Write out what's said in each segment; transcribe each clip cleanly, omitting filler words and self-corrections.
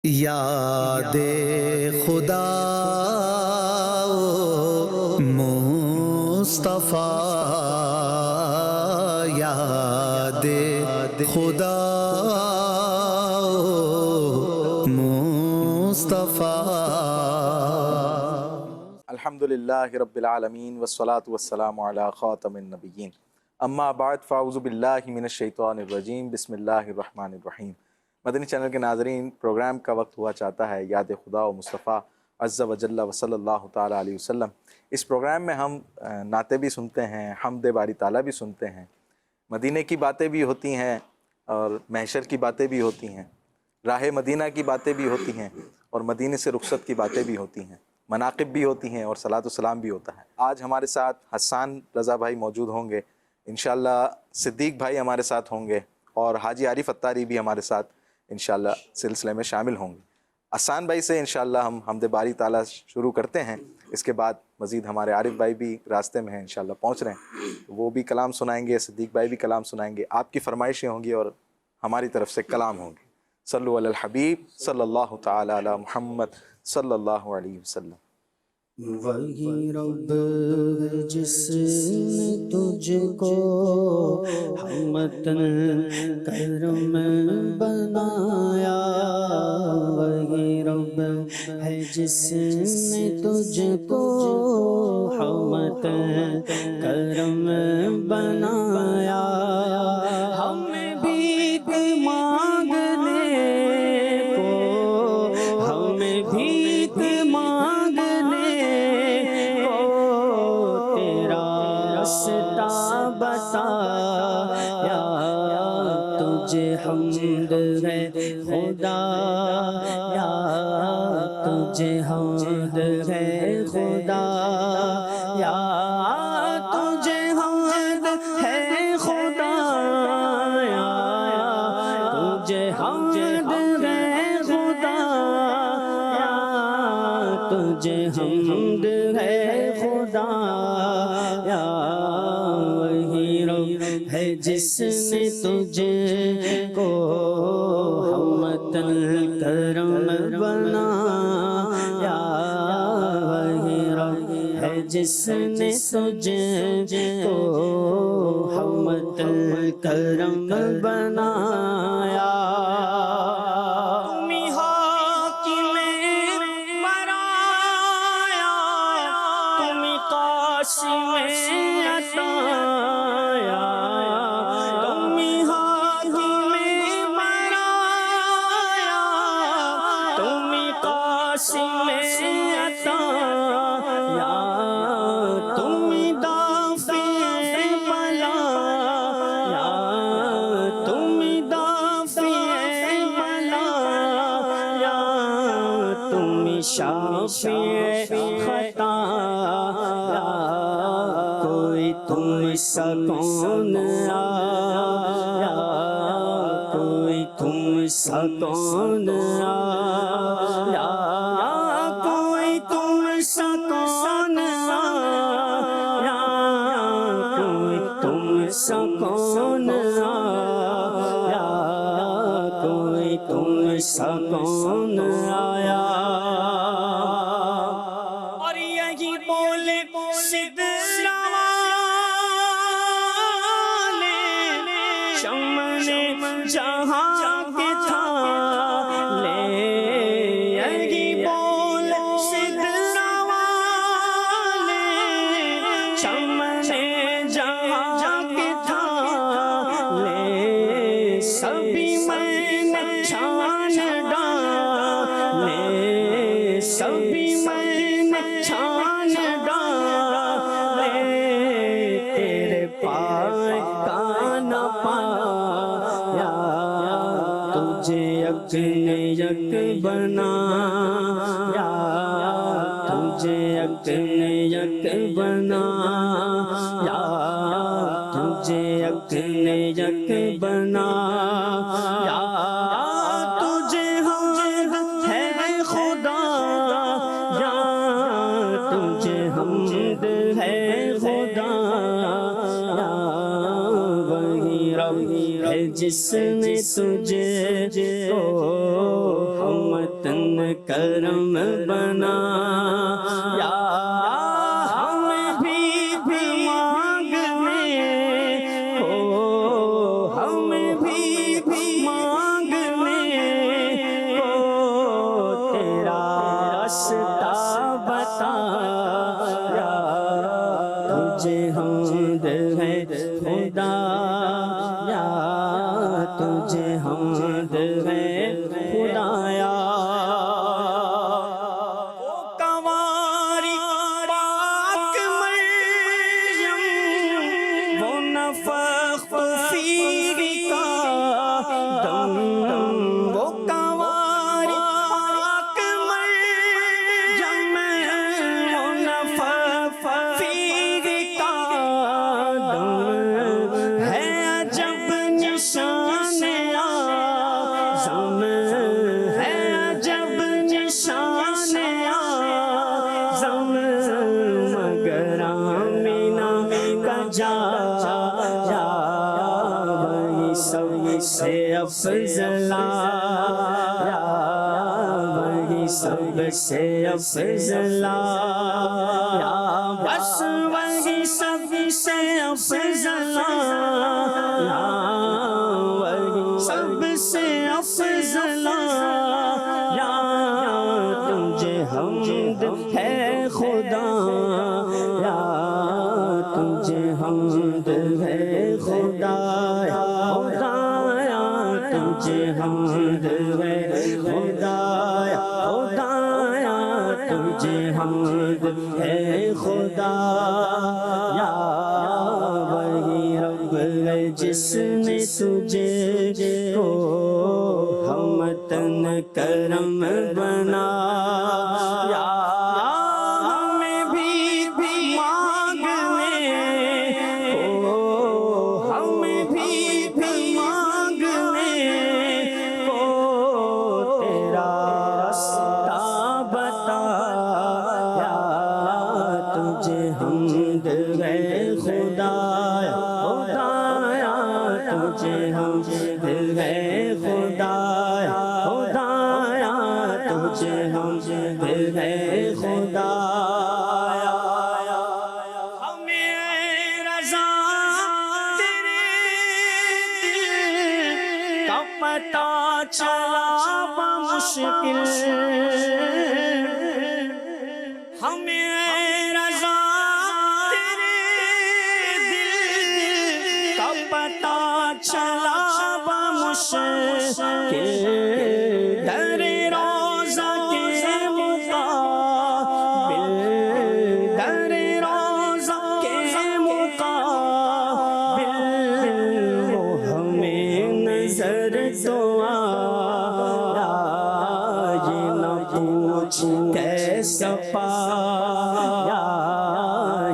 یاد خدا مصطفیٰ، یاد خدا مصطفیٰ۔ الحمدللہ رب العالمین والصلاة والسلام علی خاتم النبیین، اما بعد فاعوذ باللہ من الشیطان الرجیم، بسم اللہ الرحمن الرحیم۔ مدنی چینل کے ناظرین، پروگرام کا وقت ہوا چاہتا ہے یاد خدا و مصطفیٰ عز و جل و صلی اللہ تعالیٰ علیہ وسلم۔ اس پروگرام میں ہم نعتیں بھی سنتے ہیں، حمد باری تعالیٰ بھی سنتے ہیں، مدینے کی باتیں بھی ہوتی ہیں اور محشر کی باتیں بھی ہوتی ہیں، راہ مدینہ کی باتیں بھی ہوتی ہیں اور مدینے سے رخصت کی باتیں بھی ہوتی ہیں، مناقب بھی ہوتی ہیں اور صلاۃ و سلام بھی ہوتا ہے۔ آج ہمارے ساتھ حسان رضا بھائی موجود ہوں گے، انشاءاللہ صدیق بھائی ہمارے ساتھ ہوں گے اور حاجی عارف اتاری بھی ہمارے ساتھ انشاءاللہ سلسلے میں شامل ہوں گے۔ حسان بھائی سے انشاءاللہ ہم حمد باری تعالیٰ شروع کرتے ہیں، اس کے بعد مزید ہمارے عارف بھائی بھی راستے میں ہیں، انشاءاللہ پہنچ رہے ہیں، وہ بھی کلام سنائیں گے، صدیق بھائی بھی کلام سنائیں گے، آپ کی فرمائشیں ہوں گی اور ہماری طرف سے کلام ہوں گے۔ صلو علی الحبیب صلی اللہ تعالی علی محمد صلی اللہ علیہ وسلم۔ وہی رب جس نے تجھ کو ہمتن کرم بنایا، وہی رب ہے جس نے تجھ کو ہمتن کرم بنایا۔ ہمیں بھیک مانگنے کو، ہمیں بھیک تجھے حمد ہے خدا، یا تجھے حمد ہے خدا، یا تجھے حمد ہے خدا، یا تجھے حمد ہے خدا، یا تجھے حمد ہے خدا، یا وہی رب ہے جس نے تجھے کو ہمتن کرم بنایا، وہی رب ہے جس نے تجھے کو ہمتن کرم بنایا۔ شافی خطا، کوئی تم سا کون آیا، کوئی تم سا کون آیا، کوئی تم سا کون آیا، کوئی تم سا کون آیا، کوئی تم سا کون آیا۔ جہاں کے تھا لے یہی بول سدرا والے، چمنے جہاں کے تھا لے سبھی میں نے چھان ڈالے، سبھی میں نے چھان ڈالے، تیرے پائے کا نہ پایا، تجھے یک نے یک بنایا، تجھے یک نے یک بنایا، تجھے یک نے یک بنایا، تجھے حمد ہے خدا، یا تجھے حمد ہے خدا، یا وہی رب ہے جس نے تجھے کو ہمت وطن کرم بنا یا ہمیں بھی مانگنے کو ہمیں بھی مانگنے کو تیرا راستہ بتا یا تجھے حمد ہے خدا یا تجھے حمد ہے خدایا وہ کنواری پاک مریم وہ نفخ فیہ کا دم وہ کنواری پاک مریم وہ نفخ فیہ کا دم ہے عجب نشان اعظم ہے عجب نشان اعظم مگر آمینہ کا جایا وہی سب سے افضل آیا وہی سب سے افضل آیا بس وہی سب سے افضل آیا وہی سب سے افضل آیا تجھے حمد ہے خدا یا تجھے حمد ہے خدا خدایا تجھے حمد ہے خدایا خدایا تجھے حمد ہے خدا یا وہی رب ہے جس نے تجھے کو ہمتن کرم بنایا ہمیں بھی مانگنے کو ہمیں بھی مانگنے کو تیرا راستہ بتایا تجھے حمد ہے خدایا خدایا تجھے حمد ہے خدایا خدایا تجھے حمد ہے خدایا ہمیں رضا تیرے دل کا پتہ چلا بمشکل ہمیں رضا تیرے دل کا پتہ چلا بمشکل در روضہ کے مقابل در روضہ کے مقابل وہ ہمیں نظر تو آیا یہ نہ پوچھ کیسا پایا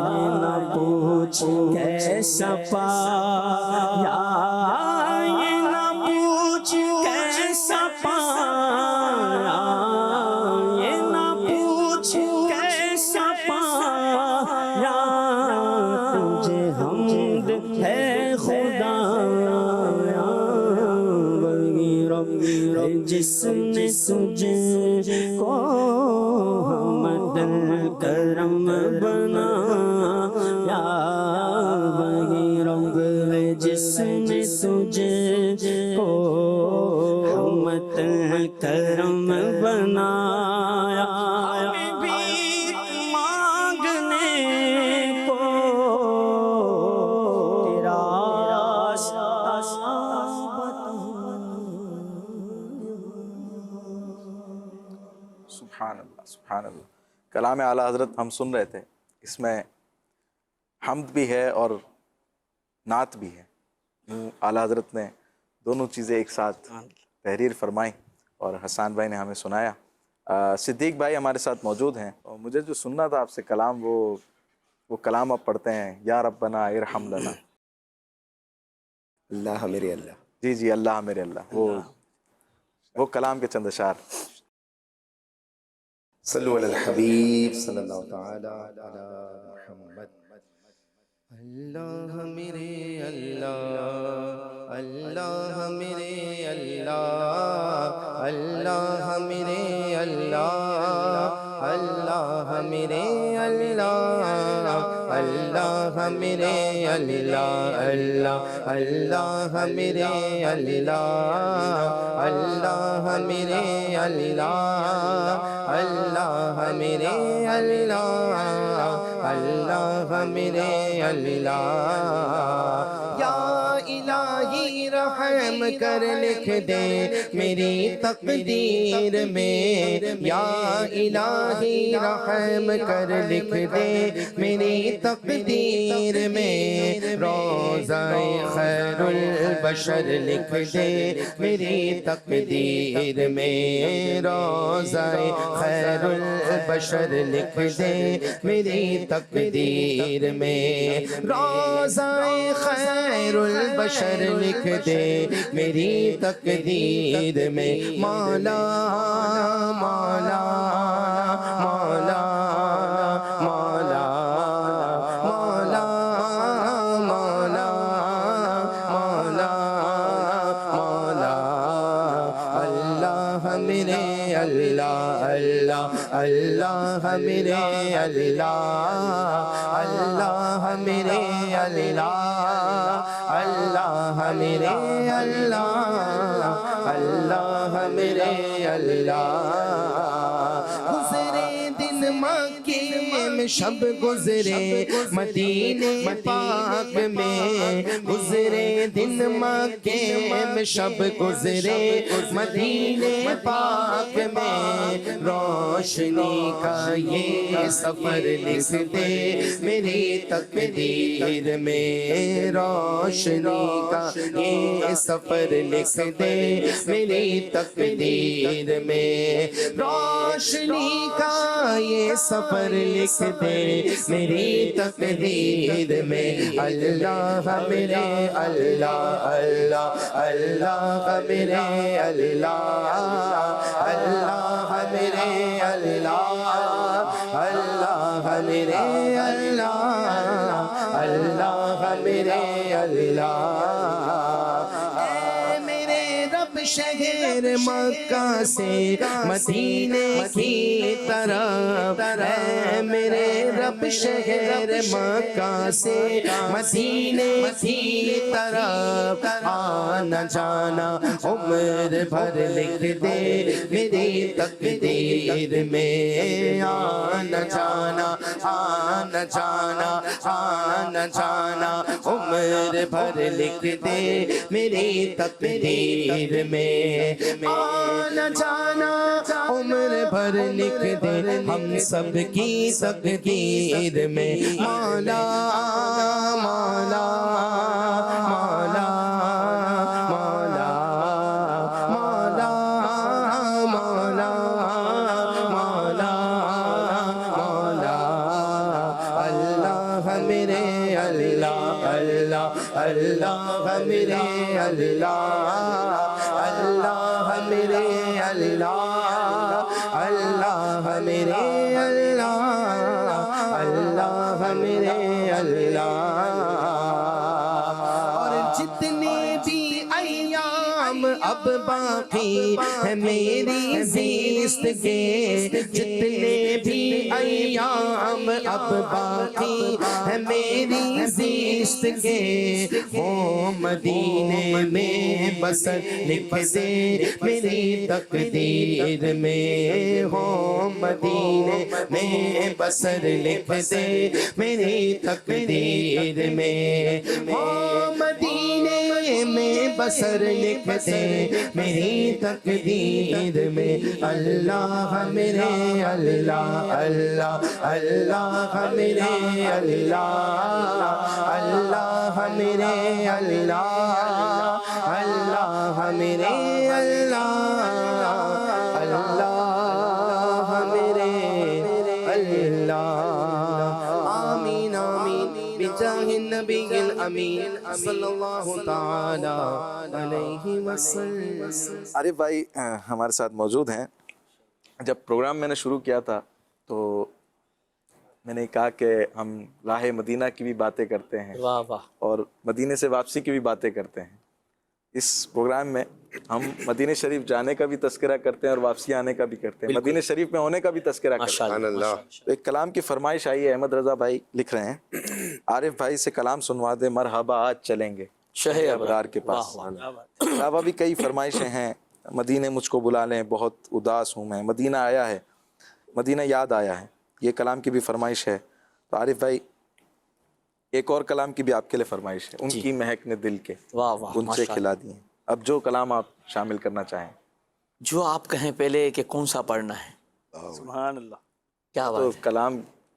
یہ نہ پوچھ کیسا پایا یہ نہ پوچھ کیسا پایا یہ نہ پوچھ کیسا پایا تجھے حمد ہے خدایا وہی رب جس نے تجھے کو حمد کرم بنایا وہی رب ہے جس نے تجھے کو حمد کرم بنایا ہمیں بھی مانگنے کو تیرا راستہ سبحان اللہ سبحان اللہ. کلام اعلیٰ حضرت ہم سن رہے تھے، اس میں حمد بھی ہے اور نعت بھی ہے. اعلیٰ حضرت نے دونوں چیزیں ایک ساتھ تحریر فرمائی اور حسان بھائی نے ہمیں سنایا. صدیق بھائی ہمارے ساتھ موجود ہیں اور مجھے جو سننا تھا آپ سے کلام، وہ کلام آپ پڑھتے ہیں، یا ربنا ارحم لنا. اللہ میرے اللہ. جی جی، اللہ میرے اللہ، وہ کلام کے چند اشعار. صلو علی الحبیب صلی اللہ تعالی علی محمد. اللہ میرے اللہ، اللہ میرے اللہ، اللہ میرے میرے اللہ اللہ میرے اللہ اللہ اللہ میرے اللہ اللہ میرے اللہ اللہ میرے اللہ اللہ میرے اللہ یا الہی رحم کر لکھ دے میری تقدیر میں یا الہی رحم کر لکھ دے میری تقدیر میں روضہ خیر البشر لکھ دے میری تقدیر میں روضہ خیر البشر لکھ دے میری تقدیر میں روضہ خیر البشر لکھ دے میری تقدیر میں مولا مولا مولا مولا مولا مولا مولا مولا اللہ میرے اللہ اللہ اللہ میرے اللہ اللہ میرے اللہ اللہ میرے اللہ اللہ میرے اللہ گزرے دن مکے میں شب گزرے مدینے پاک میں گزرے دن مکے میں شب گزرے مدینے پاک میں روشنی کا یہ سفر لکھ دے میری تقدیر میں روشنی کا یہ سفر لکھ دے میری تقدیر میں روشنی کا یہ سفر لکھ دے میری تقدیر میں اللہ میرے اللہ اللہ اللہ میرے اللہ اللہ میرے اللہ اللہ میرے اللہ اللہ میرے اللہ اے میرے رب شہر مکہ سے مدینے کی طرف اے میرے رب شہر مکہ سے مدینے کی طرف آنا جانا عمر بھر لکھ دے میری تقدیر میں آنا جانا آنا جانا آنا جانا عمر بھر لکھ دے میری تقدیر میں آنا جانا عمر بھر لکھ دے ہم سب کی تقدیر میں مولا مولا مولا مولا مولا مولا مولا مولا اللہ میرے اللہ اللہ اللہ میرے اللہ اللہ میرے اللہ اللہ میرے اللہ اللہ میرے اللہ اور جتنے بھی ایام اب باقی ہے میری زیست کے جتنے بھی ایام اب باقی ہے میری زیست کے وہ مدینے میں بسر لکھ دے میری تقدیر میں ہو مدینے میں بسر لکھ دے میری تقدیر میں ہو مدینے میں بسر لکھ دے میری تقدیر میں اللہ میرے اللہ اللہ اللہ میرے اللہ اللہ میرے اللہ اللہ میرے اللہ اللہ میرے اللہ آمین آمین بجاہ النبی الامین صلی اللہ تعالی علیہ وسلم. عارف بھائی ہمارے ساتھ موجود ہیں. جب پروگرام میں نے شروع کیا تھا تو میں نے کہا کہ ہم راہ مدینہ کی بھی باتیں کرتے ہیں واہ واہ اور مدینے سے واپسی کی بھی باتیں کرتے ہیں. اس پروگرام میں ہم مدینہ شریف جانے کا بھی تذکرہ کرتے ہیں اور واپسی آنے کا بھی کرتے ہیں، مدینہ شریف میں ہونے کا بھی تذکرہ کرتے ہیں۔ سبحان اللہ۔ تو ایک کلام کی فرمائش آئی ہے، احمد رضا بھائی لکھ رہے ہیں، عارف بھائی سے کلام سنوا دے، مرحبا آج چلیں گے شہ ابرار کے پاس۔ صحابہ بھی کئی فرمائشیں ہیں، مدینے مجھ کو بلا لیں، بہت اداس ہوں میں، مدینہ آیا ہے، مدینہ یاد آیا ہے، یہ کلام کی بھی فرمائش ہے۔ تو عارف بھائی ایک اور کلام کی بھی آپ کے لیے فرمائش ہے، ان کی مہک نے دل کے واہ واہ ان سے کھلا دیے۔ اب جو کلام آپ شامل کرنا چاہیں۔ جو آپ کہیں پہلے کہ کون سا پڑھنا ہے؟ سبحان اللہ۔ کیا تو بات ہے، کلام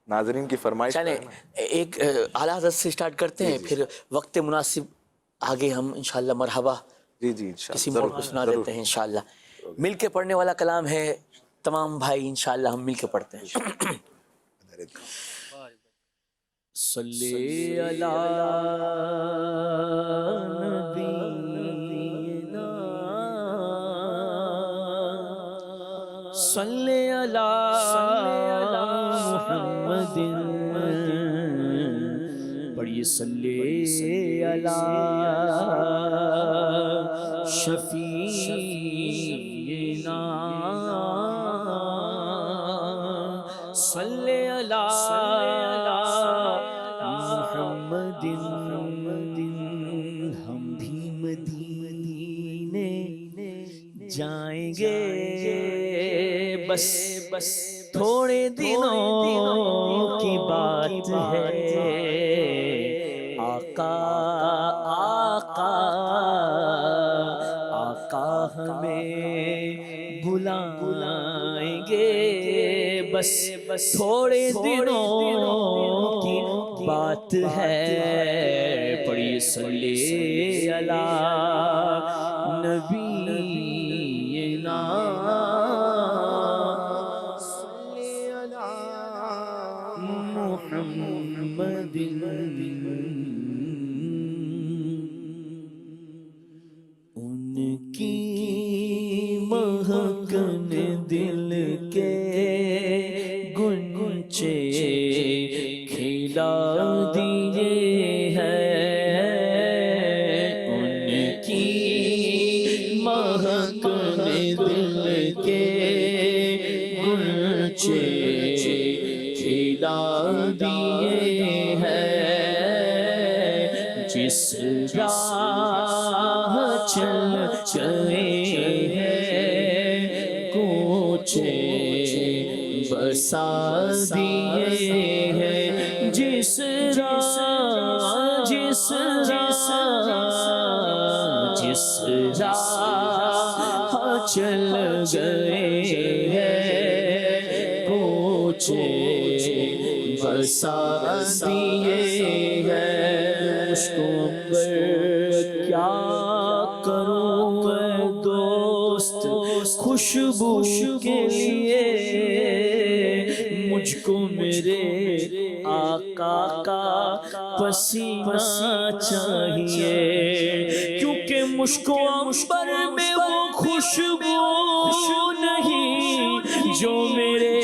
ناظرین کی فرمائش چلیں ایک اعلیٰ حضرت سے سٹارٹ کرتے ہیں، پھر وقت مناسب آگے ہم انشاءاللہ مرحبا جی جی انشاءاللہ کسی موڑ کو سنا دیتے ہیں انشاءاللہ۔ مل کے پڑھنے والا کلام ہے، تمام بھائی انشاءاللہ ہم مل کے پڑھتے ہیں۔ صلی علی نبینا صلی علی محمد، پڑھیے صلی علی شفیعنا صلی علی محمد۔ ہم بھی مدینے جائیں گے، بس تھوڑے دنوں کی بات ہے، آقا آقا آقا ہمیں بلائیں گے، بس تھوڑے دنوں کی بات ہے، پڑھیے صلی علی نبینا صلی علی محمد۔ ان کی مہکن دل کے گنچے کھلا دیے ہیں، ان کی مہکن دل کے گنچے کھلا دیے ہیں، جس راہ چل چلے ہیں کوچے بسا دیے ہیں، جس راہ چل گئے ہیں کوچے بسا دیے ہیں، مجھ کو کیا کروں اے دوست خوشبو کے لیے، مجھ کو میرے آقا کا پسینہ چاہیے، کیونکہ مشک و عنبر میں وہ خوشبو نہیں جو میرے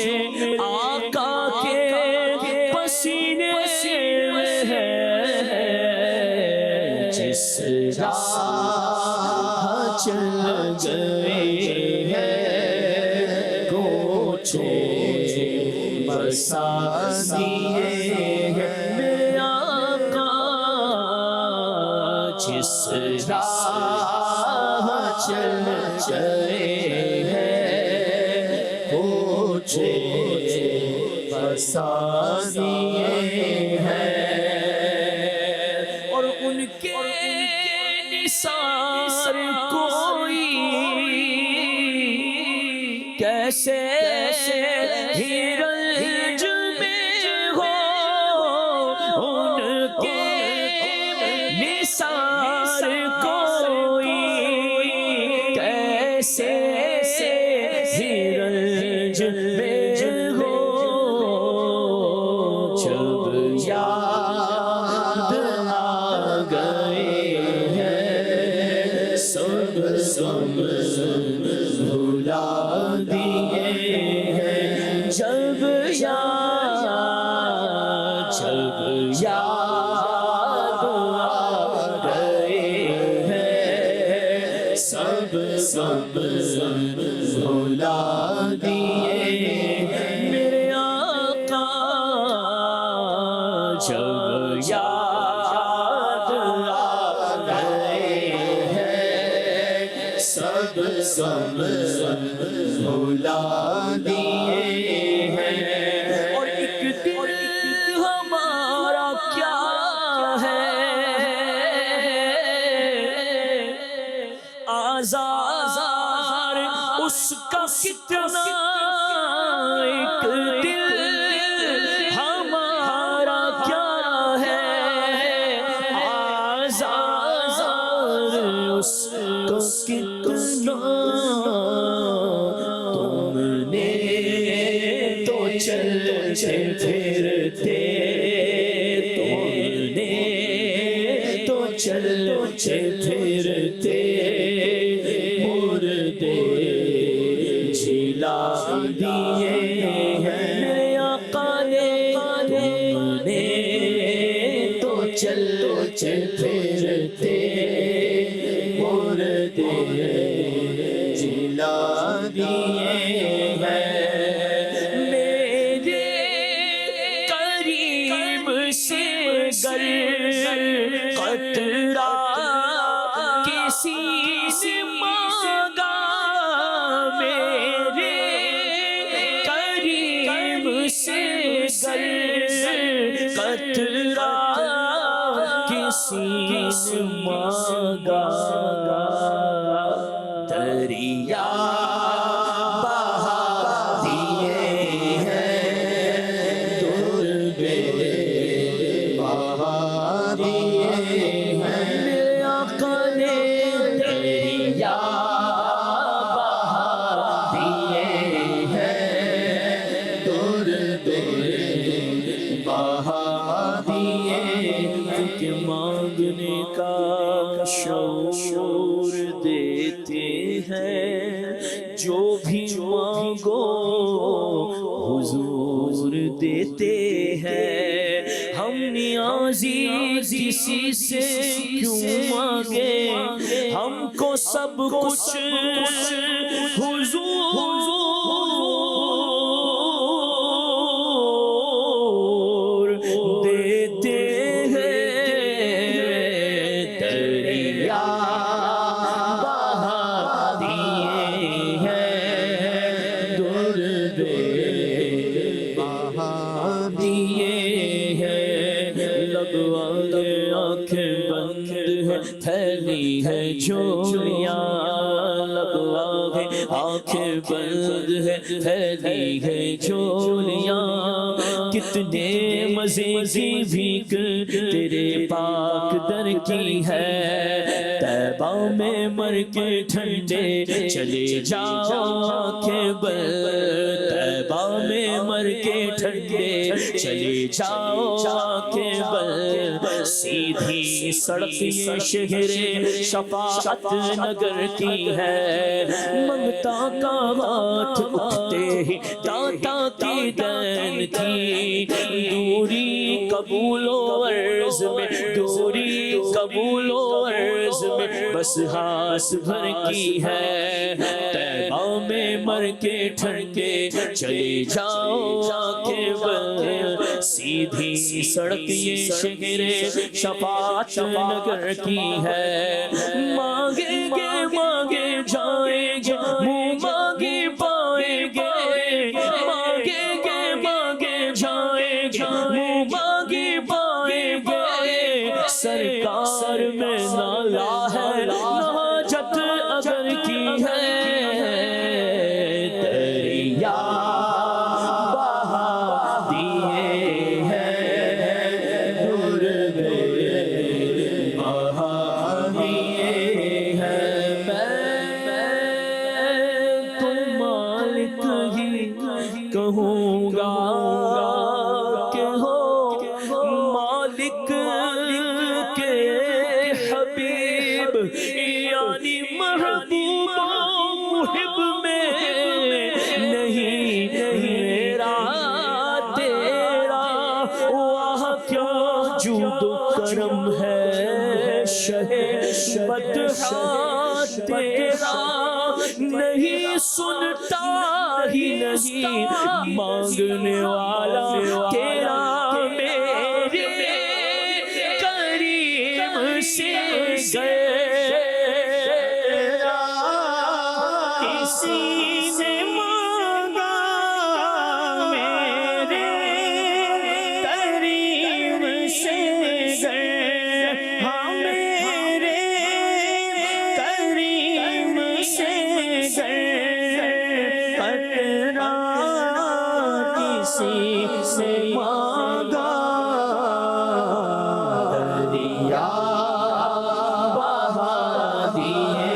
آقا کے پسینے میں ہے، جس راہ چل گئے ہیں کوچے بسا دیے ہیں میرے آقا، جس راہ چل گئے ہیں کوچے بسا دیے ہیں، اور ان کے نثار کوئی کیسے ہیرنج میں ہو، ان کے نثار کوئی کیسے ہیرنج میں ہو، جب یاد آ گئے ہیں سب بھلا دیے ہیں، جب یاد آ گئے ہیں میرے آقا جب یاد آئے ہیں سب بھلا دیے ہیں، اور ایک دل ہمارا کیا ہے آزار اس کا کتنا، ایک دل ہمارا کیا ہے آزار اس کا کتنا، تم نے تو چلتے پھرتے، تم نے تو چلتے پھرتے مردے جلا دیے ہیں، میرے آقا نے تم نے تو چلتے پھرتے مردے جلا دیے ہیں، میرے قریب سے گر قطرہ کسی سے مانگا، میرے قریب سے گر قطرہ کسی سے مانگا، دریا بہا دیے ہیں، درد بہا دیے ہیں، میرے آقا نے دریا بہا دیے ہیں، درد بہا دیے ہیں، کہ مانگنے کا شعور دیتے ہیں، جو بھی مانگو حضور دیتے ہیں، ہم نیازی کسی سے کیوں مانگے، ہم کو سب کچھ حضور دیتے ہیں، دریا بہا دیے ہیں، درد بہا دیے ہیں، لگوا کے آنکھیں بند ہے پھیلی ہے جھولیاں، لگوا کے آنکھیں بند ہے پھیلی ہے جھولیاں، کتنے مزے کی بھیک تیرے پاک در کی ہے، طیبہ میں مر کے ٹھنڈے چلے جاؤ آنکھیں بند، طیبہ میں مر کے ٹھنڈے چلے جاؤ آنکھیں بند، سیدھی سڑک یہ شہر شفاعت نگر کی ہے، منگتا کا ہاتھ اٹھتے ہی داتا کی دین تھی، دوری قبول و عرض میں، دوری قبول و عرض میں بس ہاس بھر کی ہے، طیبہ میں مر کے ٹھنڈے چلے جاؤ آنکھیں بند، سیدھی سڑک یہ شہر شفاعت نگر کی ہے، مانگیں گے مانگے جائیں گے، منہ مانگے پائیں گے، مانگیں گے مانگے جائیں گے، منہ مانگے پائیں گے، سرکار میں نالا ہے نہ حاجت اگر کی ہے، دریا بہا دیے ہیں، درد بہا دیے ہیں، میں تو مالک ہی کہوں گا کہ ہو مالک کے حبیب، یعنی محبوب محب میں نہیں میرا تیرا، واہ کیا جود و کرم ہے شہ بدحا تیرا، نہیں سنتا نہیں مانگنے والا تیرا میرے کریم سے گیا کسی نے مانگا میرے کریم سے گیا ہاں میرے کریم سے گیا قطرہ کسی سے مانگا دریا بہا دیے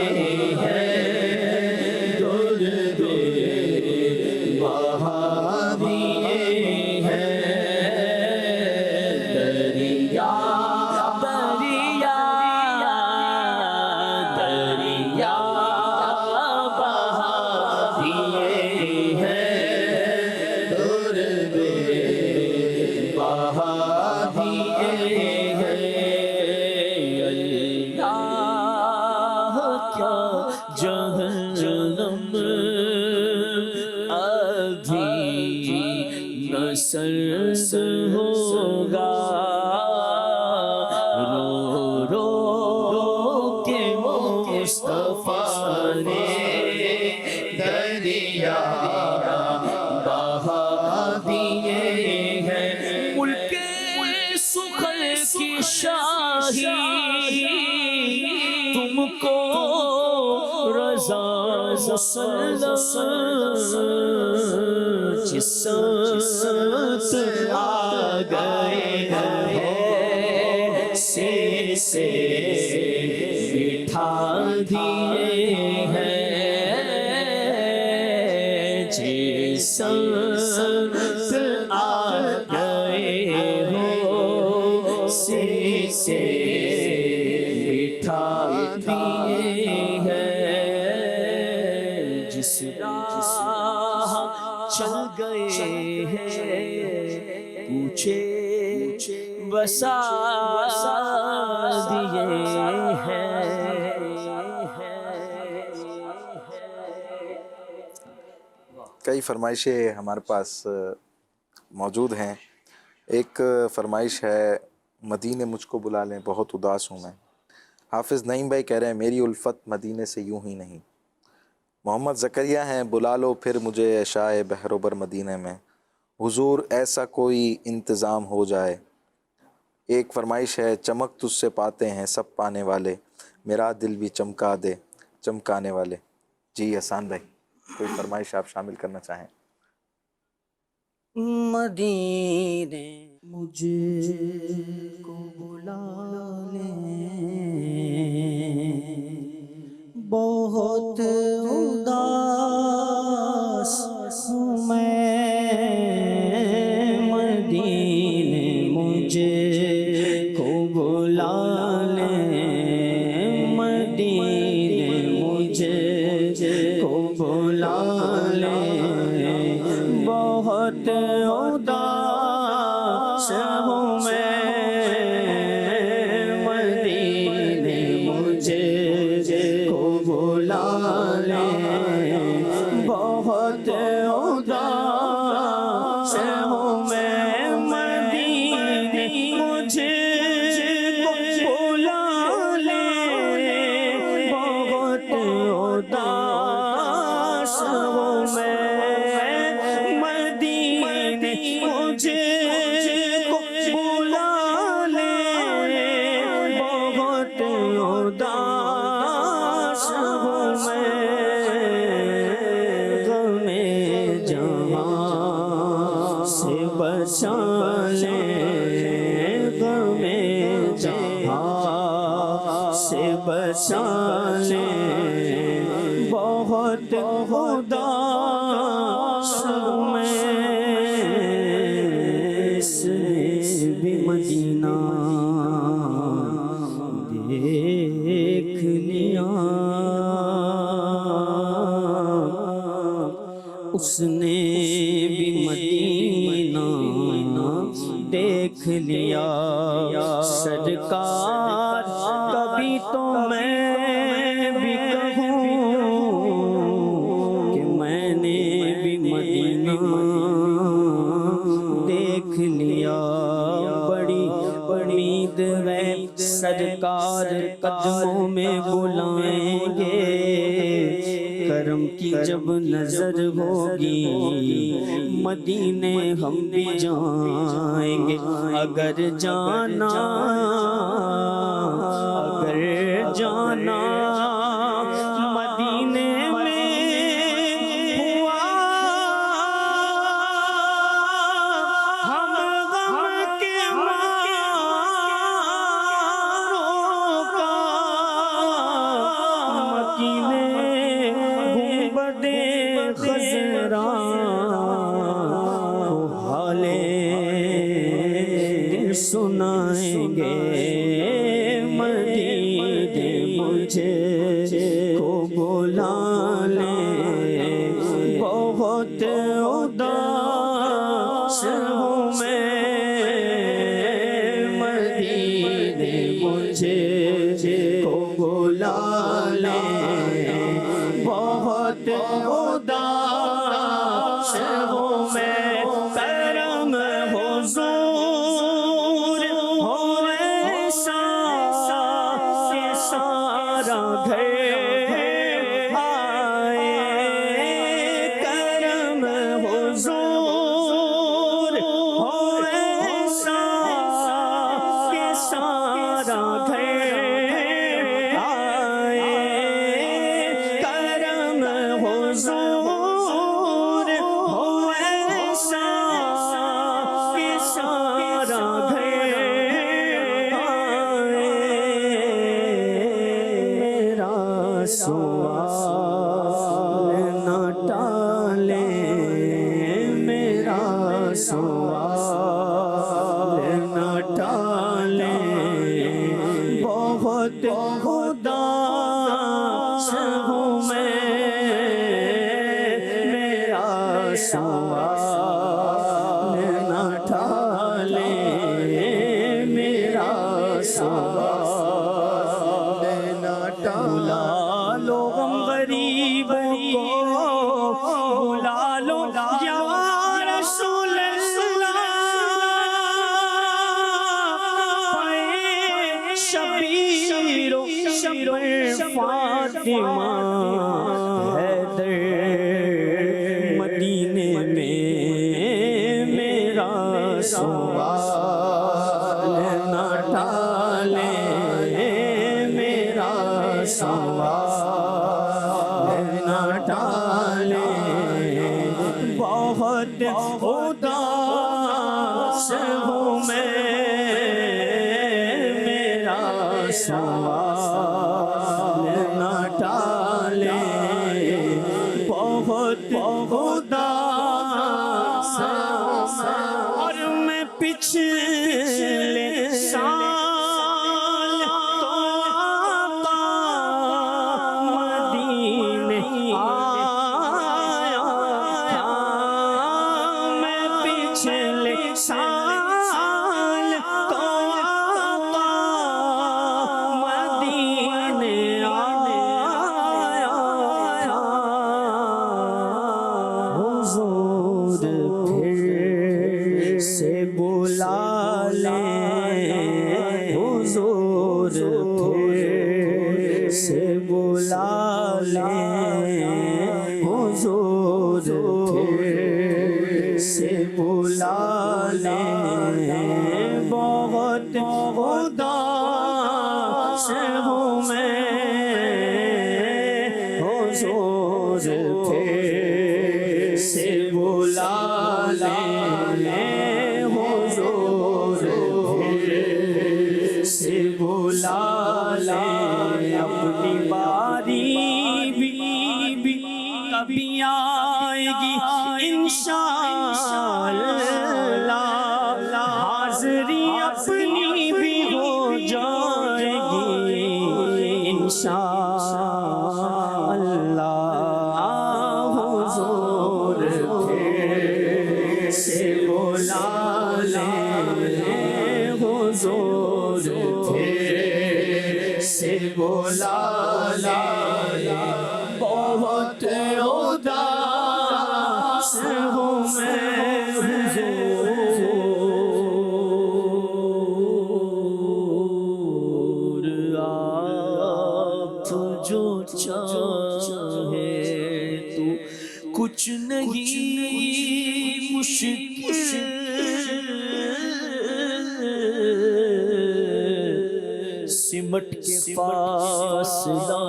ہیں درد بہا دیے ہیں دریا دریا دریا بہا دیے ہیں درد بہا دیے ہیں اللہ کیا جہنم ابھی نہ سرد ہوگا رو رو کے مصطفیٰ نے دریا بہا دیے ہیں ملک سخن کی شاہی تم کو رضا مسلم جس سمت آ گئے ہیں سے بٹھا دیے ہیں جس سمت آ گئے ہو سے بٹھا دیے ہیں جس راہ چل گئے ہیں پوچھے بسا دیے ہیں کئی فرمائشیں ہمارے پاس موجود ہیں. ایک فرمائش ہے مدینے مجھ کو بلا لیں بہت اداس ہوں میں. حافظ نعیم بھائی کہہ رہے ہیں میری الفت مدینے سے یوں ہی نہیں. محمد زکریہ ہیں بلا لو پھر مجھے عشاء بحر و بر مدینے میں حضور ایسا کوئی انتظام ہو جائے. ایک فرمائش ہے چمک تجھ سے پاتے ہیں سب پانے والے میرا دل بھی چمکا دے چمکانے والے. جی احسان بھائی کوئی فرمائش آپ شامل کرنا چاہیں؟ مدینے مجھے کو بلا لیں بہت اداس ہوں میں مدینے مجھے کو بلا لیں مدینے مجھے کو بلا لیں بہت اداس ہوں میں مدینے مجھے کو بلا لیں بہت اداس ہوں میں مدینے مجھے کو بلا لیں بہت اداس ہوں میں مدینے مجھے کو بلا لیں بہت اداس ہوں میں غم جہاں سے بچا لیں غم جہاں سے بچا لیں بہت اداس ہوں میں اس نے بھی مدینہ دیکھ لیا اس نے بھی مدینہ دیکھ لیا سرکار کبھی تو میں بھی کہوں کہ میں نے بھی سرکار قدموں میں بلائیں گے، کرم کی جب نظر ہوگی مدینے ہم بھی جائیں گے۔ اگر جانا مدینے میں ہوا ہم غم کے ماروں کا، مکینے گنبد خضرا کو حالے سنائیں گے، مدینے مجھے کو بلا لیں، بہت اداس ہوں میں، مدینے مجھے کو بلا لیں، بہت اداس ہوں میں، کرم حضور ہو ایسا کہ سارا گھر آئے، کرم حضور ہو ایسا کہ سارا گھر آئے، کرم حضور ہو ایسا کہ سارا گھر آئے، میرا سوال نہ ٹالیں، میرا سوال نہ ٹالیں، بہت اداس ہوں میں، میرا سوال نہ ٹالیں، میرا سوال نہ ٹالیں، بلا لو غم غریبوں کو، بلا لو یا رسول اللہ، شبیر و فاطمہ حیدر مدینے میں، میرا سوال نہ ٹالیں، میرا سوال نہ ٹالیں، بہت اداس ہوں میں، میرا سوال نہ ٹالیں، بہت اداس ہوں میں، اور میں پچھلے سال تو آقا مدینے آیا تھا، میں پچھلے سال تو آقا مدینے آیا تھا، حضور پھر سے بلا لیں، حضور پھر سے بلا لیں، حضور پھر سے بلا لیں، بہت اداس ہوں میں، حضور پھر سے بلا لیں، حضور پھر سے بلا لیں، اپنی باری بھی کبھی آئے گی انشاءاللہ، حاضری اپنی بھی ہو جائے گی انشاءاللہ، حضور پھر سے بلا لیں، حضور پھر سے بلا لیں، بہت اداس ہوں سمٹ کے فاصلہ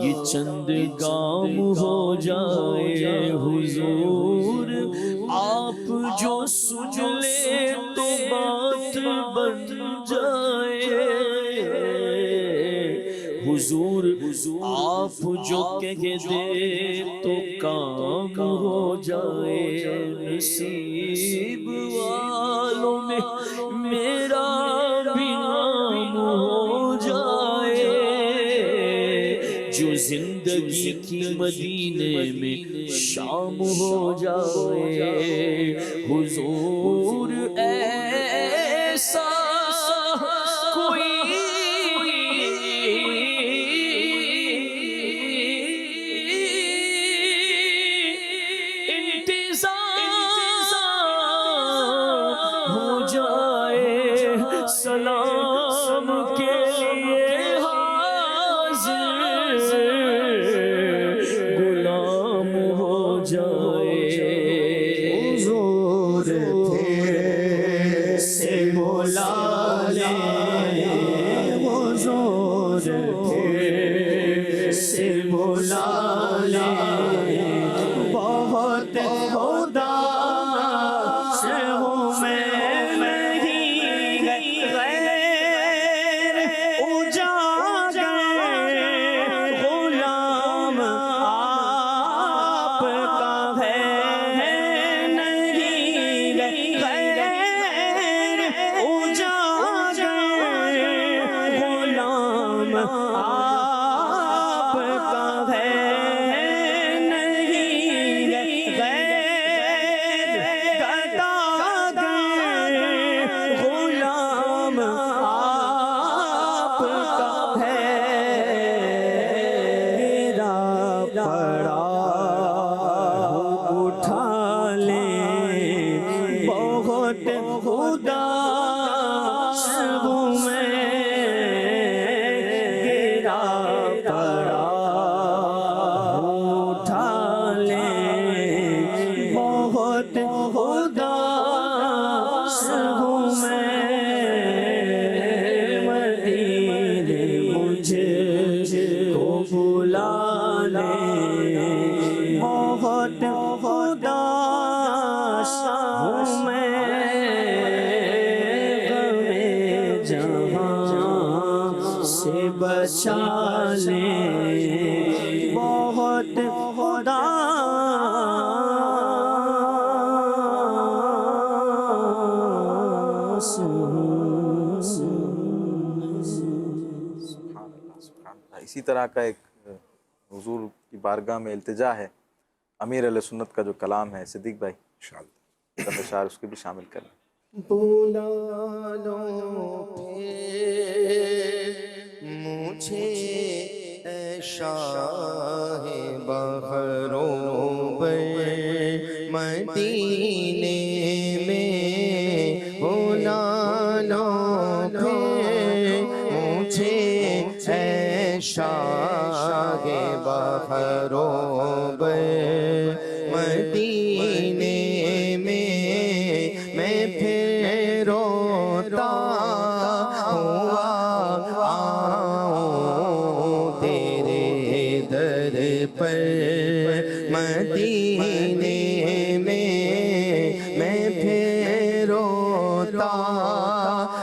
یہ چند گام ہو جائے حضور، آپ جو سن لے تو بات بن جائے حضور، آپ جو کہہ دے تو کام ہو جائے، نصیب والوں میں میرا بھی نام ہو جائے، جو زندگی کی مدینے میں شام ہو جائے حضور، ایسا کوئی سلام کے لیے حاضر غلام ہو جائے، حضور پھر سے بلا لے، حضور پھر سے بلا لے، بہت خدا سے ہوں میں بچا لے، بہت خدا اسی طرح کا ایک حضور کی بارگاہ میں التجا ہے، امیر علیہ سنت کا جو کلام ہے صدیق بھائی انشاءاللہ اشعار اس کے بھی شامل کر لیں۔ بلا لو پھر مجھے اے شاہ بحروں بر مدینے میں، بلا لو پھر مجھے اے شاہ بحروں بر مدینے میں، میں پھر روتا ہوا آؤں تیرے در پر مدینے میں، میں پھر روتا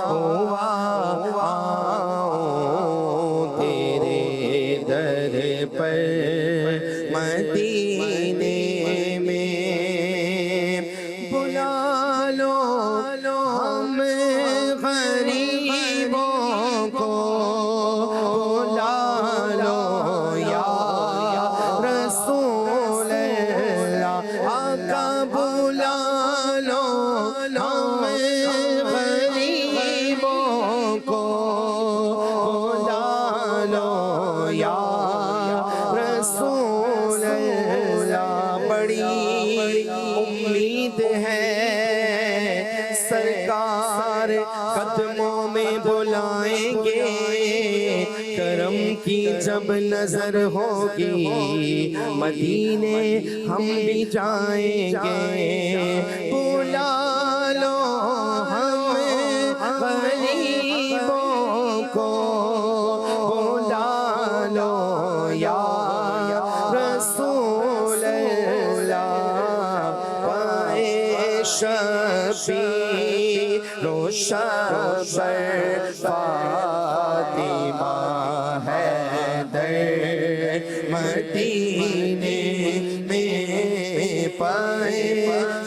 ہوا آؤں تیرے در پر مدینے میں، بلا لو ہم غریبوں کو، بلا لو یا رسول اللہ، آقا بلا لو ہم غریبوں کو، بلا لو یا رسول اللہ، بڑی امید ہے سرکار قدموں میں بلائیں گے، کرم کی جب نظر ہوگی مدینے ہم بھی جائیں گے، شبیر و شبر فاطمہ حیدر مدینے میں پائے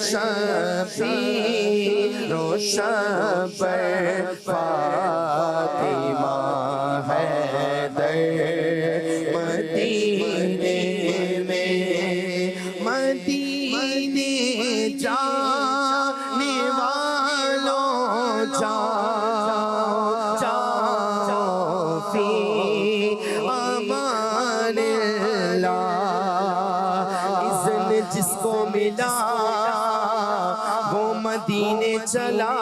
شبیر و شبر فاطمہ حیدر مدینے میں مدینے جانے والوں جاؤ جاؤ فی امان اللہ اذن جس کو ملا وہ مدینے چلا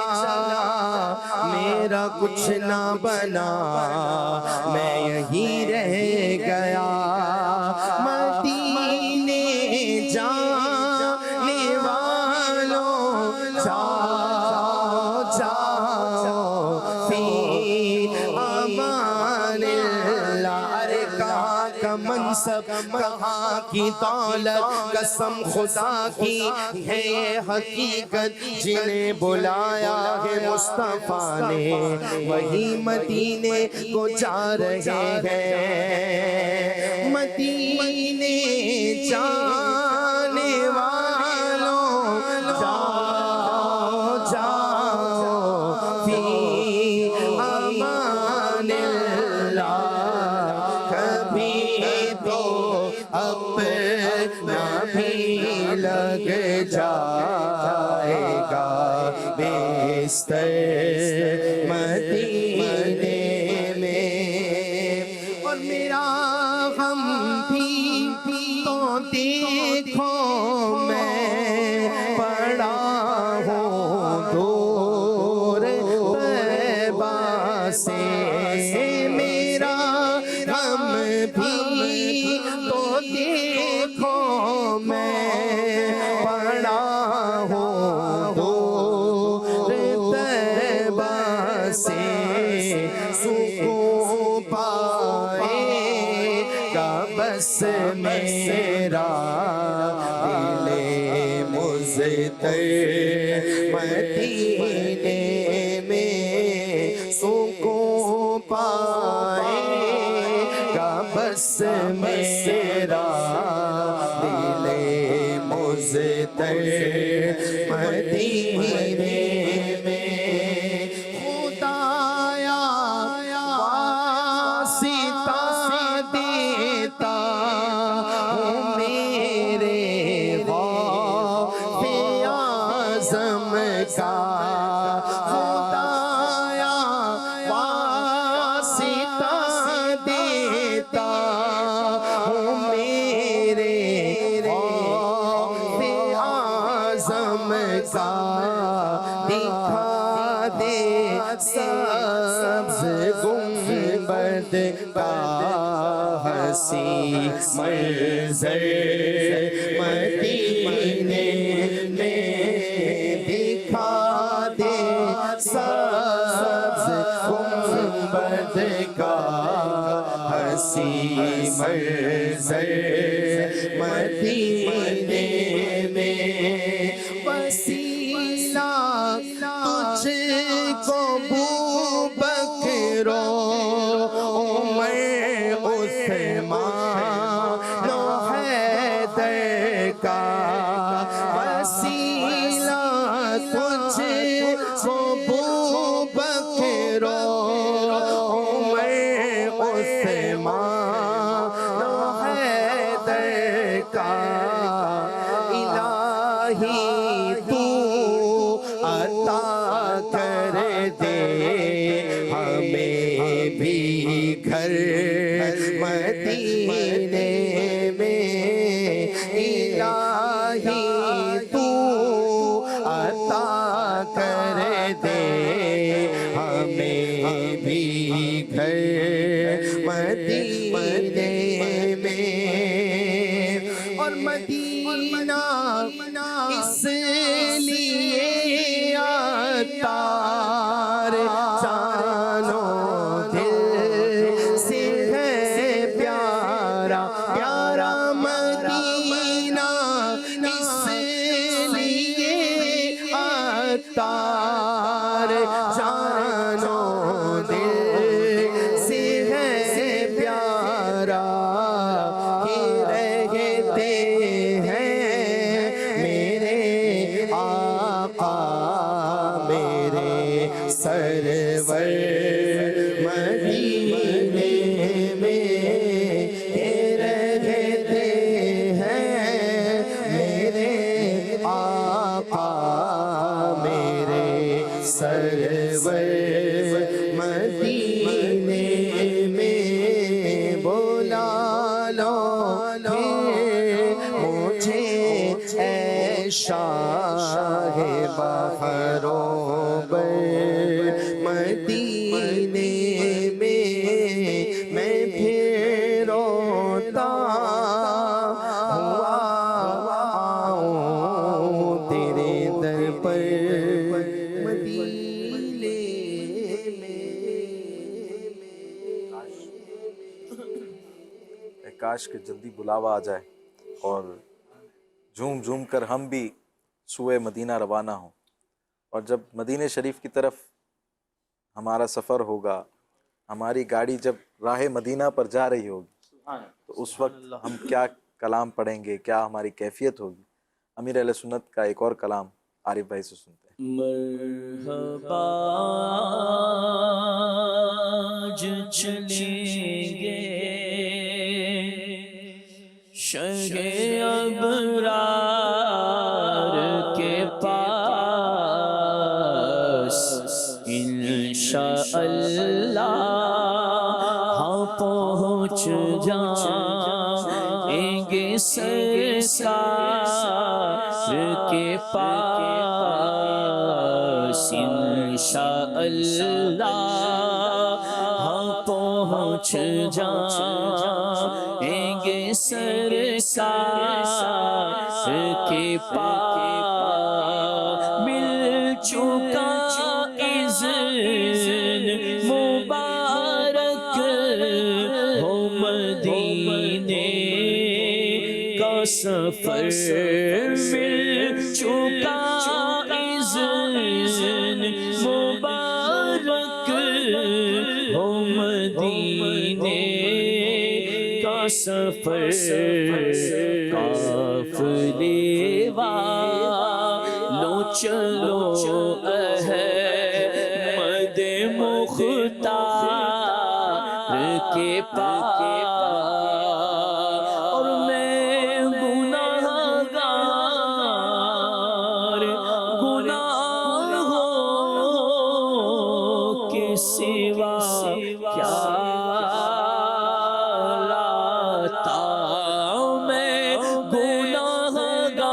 میرا کچھ نہ بنا میں یہیں رہ گیا مدینے جانے والوں جاؤ جاؤ فی امان اللہ ارے کہاں کا منصب کہاں کی دولت قسم خدا کی ہے یہ حقیقت جنہیں بلایا ہے مصطفیٰ نے وہی مدینے کو جا رہے ہیں مدینے جانے والوں جاؤ جاؤ فی امان اللہ کبھی تو اپنا بھی لگ جائے گا بستر مدینے میں اور میرا غم بھی تو دیکھو میں پڑا ہوں دور طیبہ سے میرا غم بھی تو دیکھو میں پڑا ہوں دور طیبہ سے سکون پائے گا بس میرا دل مضطر مدینے میں سکون پائے گا بس میرا دل مضطر مدینے میں خدایا واسطہ دیتا ہوں میرے غوث اعظم کا خدایا واسطہ دیتا ہوں میرے غوث اعظم کا دکھا دے سبز گنبد کا حسین منظر مدینے میں دکھا دے سبز گنبد کا حسین منظر مدینے میں وسیلہ تجھ کو بوبکر عمر عثمان و حیدر کا وسیلہ تجھ کو بوبکر عمر عثمان و حیدر کا الہی تو عطا کر دے ہمیں بھی گھر مدینے میں الہی تو عطا کر دے ہمیں بھی گھر مدینے میں اور مدینہ اس لیے عطار جانو دل سے ہے پیارا پیارا مدینہ اس لیے تار جانو دل سے ہے پیارا ہی رہتے ہیں میرے آقا میرے سرور مدینے میں رہتے ہیں میرے آقا میرے سرور مدینے میں بولا لو مجھے اے شاہ بحروں بر مدینے میں پھر روتا ہوا آؤں تیرے در پر مدینے میں کاش کہ جلدی بلاوا آ جائے اور جھوم جھوم کر ہم بھی سوئے مدینہ روانہ ہوں، اور جب مدینہ شریف کی طرف ہمارا سفر ہوگا، ہماری گاڑی جب راہ مدینہ پر جا رہی ہوگی تو اس وقت ہم کیا کلام پڑھیں گے، کیا ہماری کیفیت ہوگی۔ امیر اہل سنت کا ایک اور کلام عارف بھائی سے سنتے ہیں۔ مرحبا آج چلیں گے شہ ابرار کے پاس انشاءاللہ ہم پہنچ جائیں گے سرکار کے پاس انشاءاللہ ہم پہنچ جائیں گے سرکار کے پاس مل چکا اذن مبارک ہو مدینے کا سفر مل چکا اذن مبارک ہو مدینے کا سفر قافلے والو چلو احمد مختار کے پاس اور میں گناہگار گناہوں کے سوا کیا لاتا میں گناہگار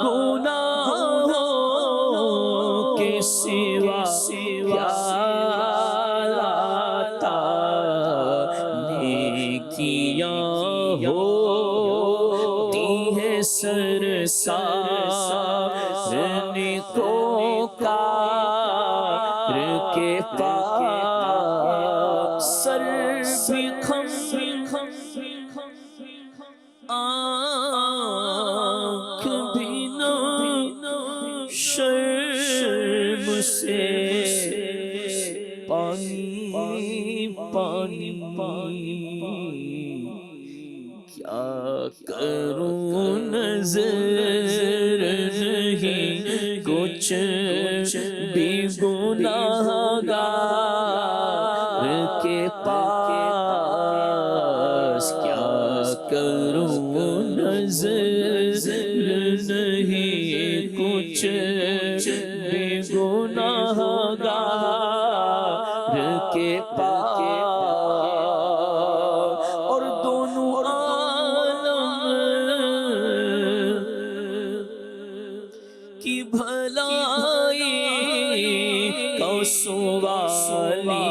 گناہوں کے سوا کیا لاتا نیکیاں ہوتی ہے سرسار نیکوکار کے پاس سر بھی خم آنکھ بھی نہ شرم سے پانی پانی کیا کروں نظر نہیں کچھ بھی گناہگار کے پاس کیا کروں نظر نہیں کچھ بھی گناہگار کے پاس اور دونوں عالم کی بھلائی کا سوالی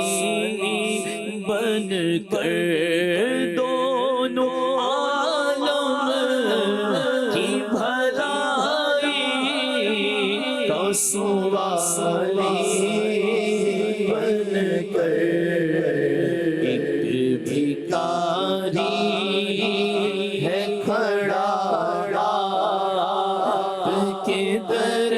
بن کر دونوں عالم کی بھلائی کا سوالی بن کر ایک بھکاری ہے کھڑا آپ کے در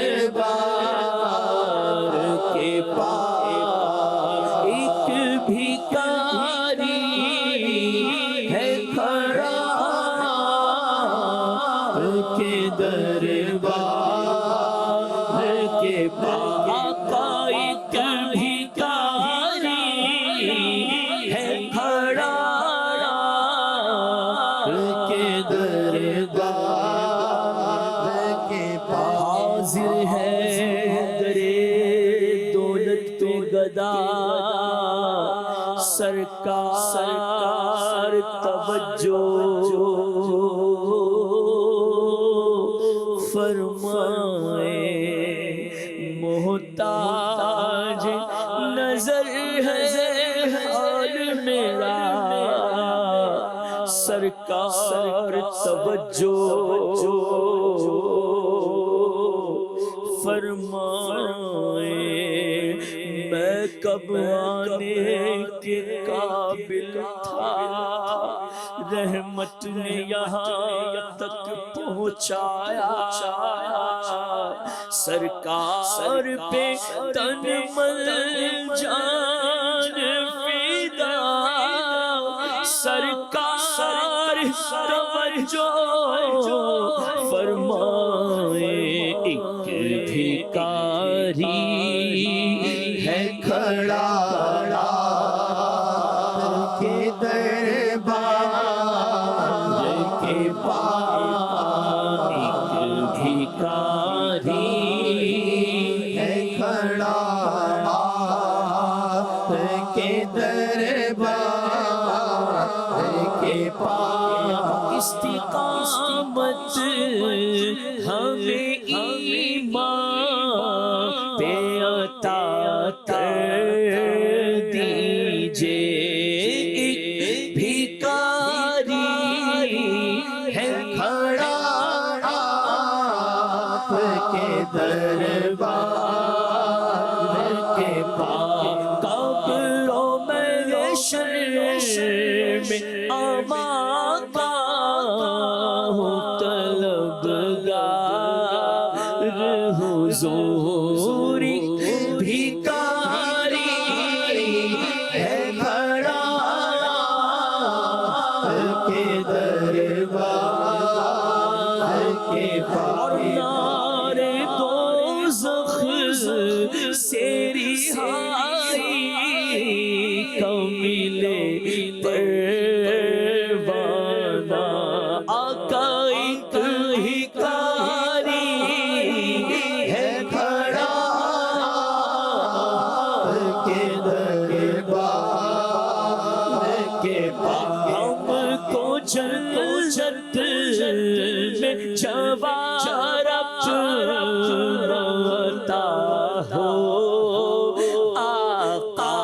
حاضر ہے درے دولت پہ گدا سرکار توجہ فرمائے محتاج نظر ہے حال میرا سرکار توجہ فرمائے میں کب آنے کے قابل تھا رحمت نے یہاں تک پہنچایا سرکار پہ تن من جان فدا سرکار توجہ فرمائے ایک بھکاری ہے کھڑا کے دربار کے پاس ایک بھکاری ہے کھڑا کے دربار کے پاس استقامت ہمیں ایمان پہ عطا کر دیجئے ایک بھکاری ہے کھڑا آپ کے دربار کے پاس قبروں میں شر میں امان کا ہوں طلبگار حضور بھکاری ہے کھڑا کے دربار کے اور پاس نار دوزخ سے رہائی کو ملے پروانہ آقا ایک بھکاری ہے کھڑا کے دربار کے پاس ہم کو جنت میں جوار اپناتا ہو آقا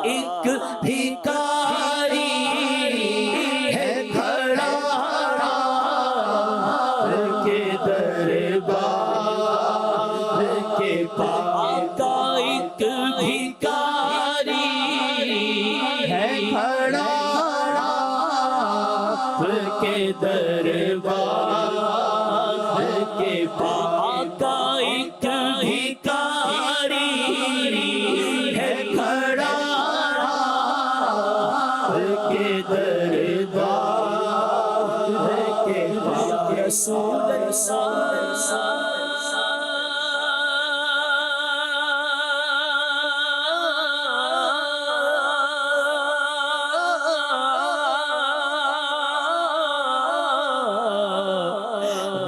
ایک بھکاری ہے کھڑا کے دربار کے پاس آقا ایک بھکاری ہے کھڑا کے دربار کے پاس آقا ایک بھکاری ہے کھڑا کے دربار کے پاس رسول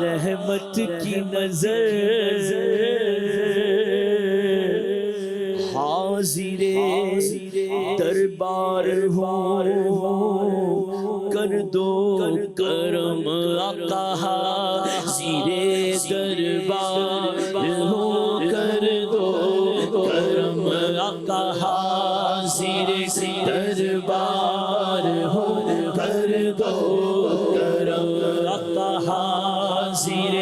رحمت کی نظر حاضر دربار ہو کر دو کرم آقا حاضر دربار ہو کر دو کرم آقا حاضر دربار ہو کر دو کرم آقا حاضر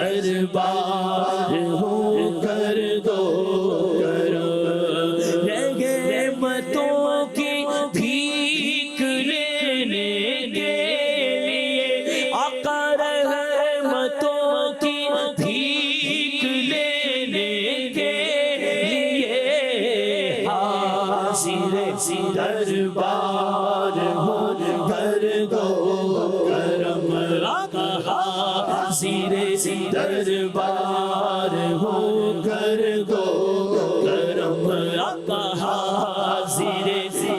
دربار ہو کر دو رحمتوں کی بھیک لینے کے لیے آقا رحمتوں کی بھیک لینے کے لیے حاضر دربار ہو کر دو کرم آقا حاضر دربار ہو کر دو کرم آقا حاضر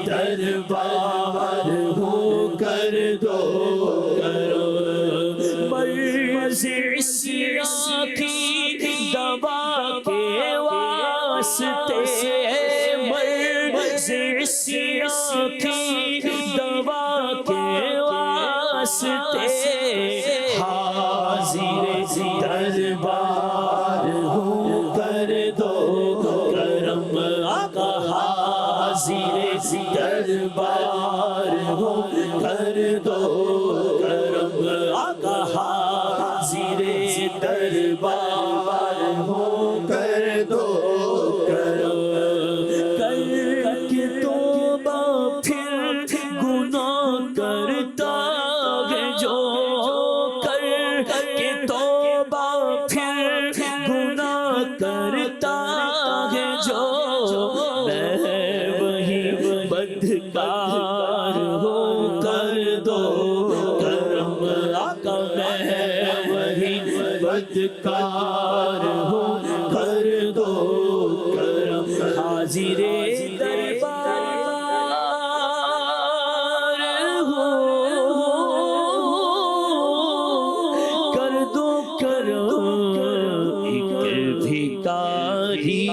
دربار ہو کر دو کرم مرض عیسیٰ کی واسطے مرض عصیاں کی دوا کے واسطے حاضر دربار ہوں کر دو کرم آقا حاضر دربار ہوں کر دو کرم آقا حاضر دربار ہوں کر دو کرم کر کے توبہ پھر گناہ کرتا ہے جو کر کے توبہ پھر گناہ کرتا ہے جو میں وہی بدکار ہوں کر دو کرم آقا میں وہی بدکار ہوں کر دو کرم حاضر دربار ہوں کر دو کرم ایک بھکاری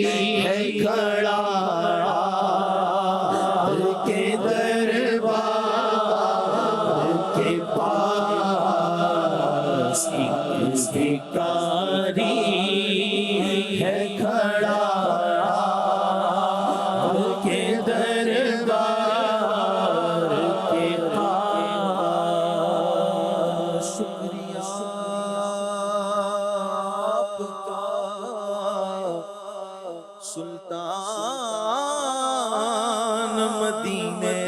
ہے کھڑا کے دربار کے پاس ایک بھکاری ہے کھڑا کے دربار کے پاس شکریہ آپ کا سلطان مدینے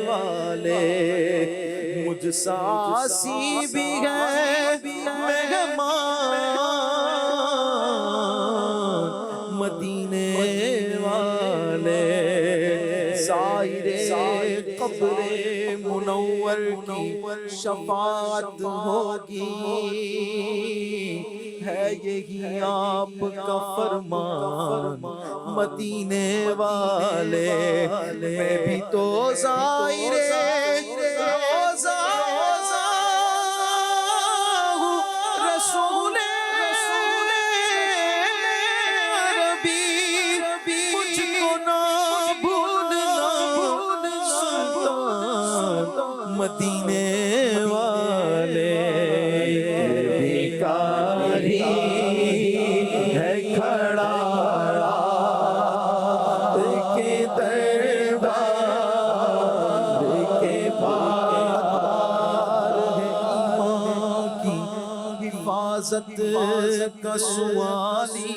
والے مجھ ساسی بھی ہے مہمان مدینے والے زائر قبر منور کی شفاعت ہوگی ہے یہی آپ کا فرمان مدینے والے میں بھی تو زائر روضہ ہوں رسول عربی مجھ کو نہ بھولنا سلطان مدینے والے بھکاری ہے کھڑا کے دربار کے پار ہے ایمان کی حفاظت کا سوالی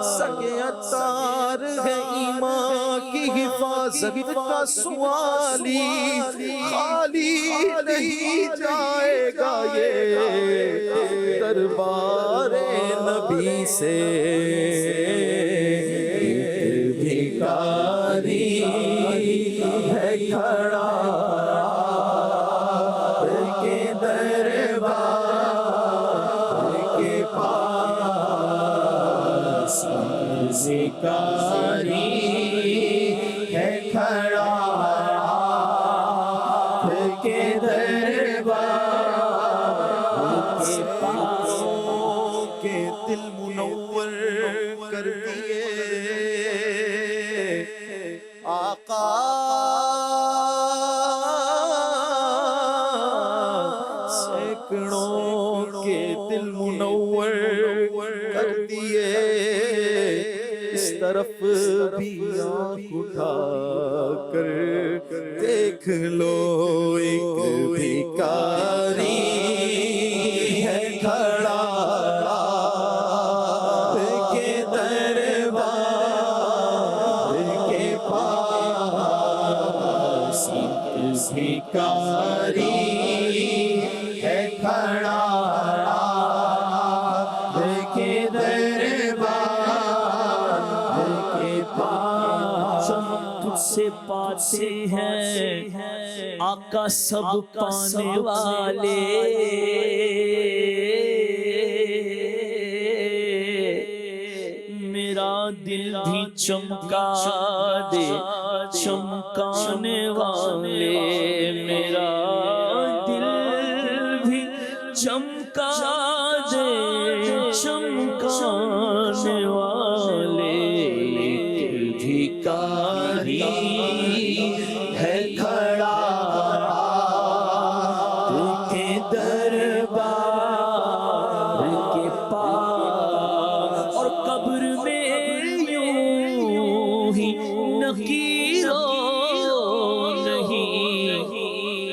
سگے اتار ہے ایمان کی حفاظت کا سوالی خالی نہیں جائے گا یہ دربار نبی سے بھکاری ہے کھڑا کے دربار کے پاس بھکاری ہے کھڑا کے دربار کے پاس کے دل منور کر دیے آقا سینکڑوں کے دل منور کر دیے اس طرف بھی آنکھ اٹھا کر دیکھ لو ایک بھکاری ہے کھڑا کے دربار کے پاس بھکاری ہے کھڑا کے دربار کے پاس تجھ سے پاتے ہیں آقا سب پانے والے میرا دل بھی چمکا دے چمکانے والے میرا ہے کھڑا کے دربار کے پاس، اور قبر میں یوں ہی نکیرو نہیں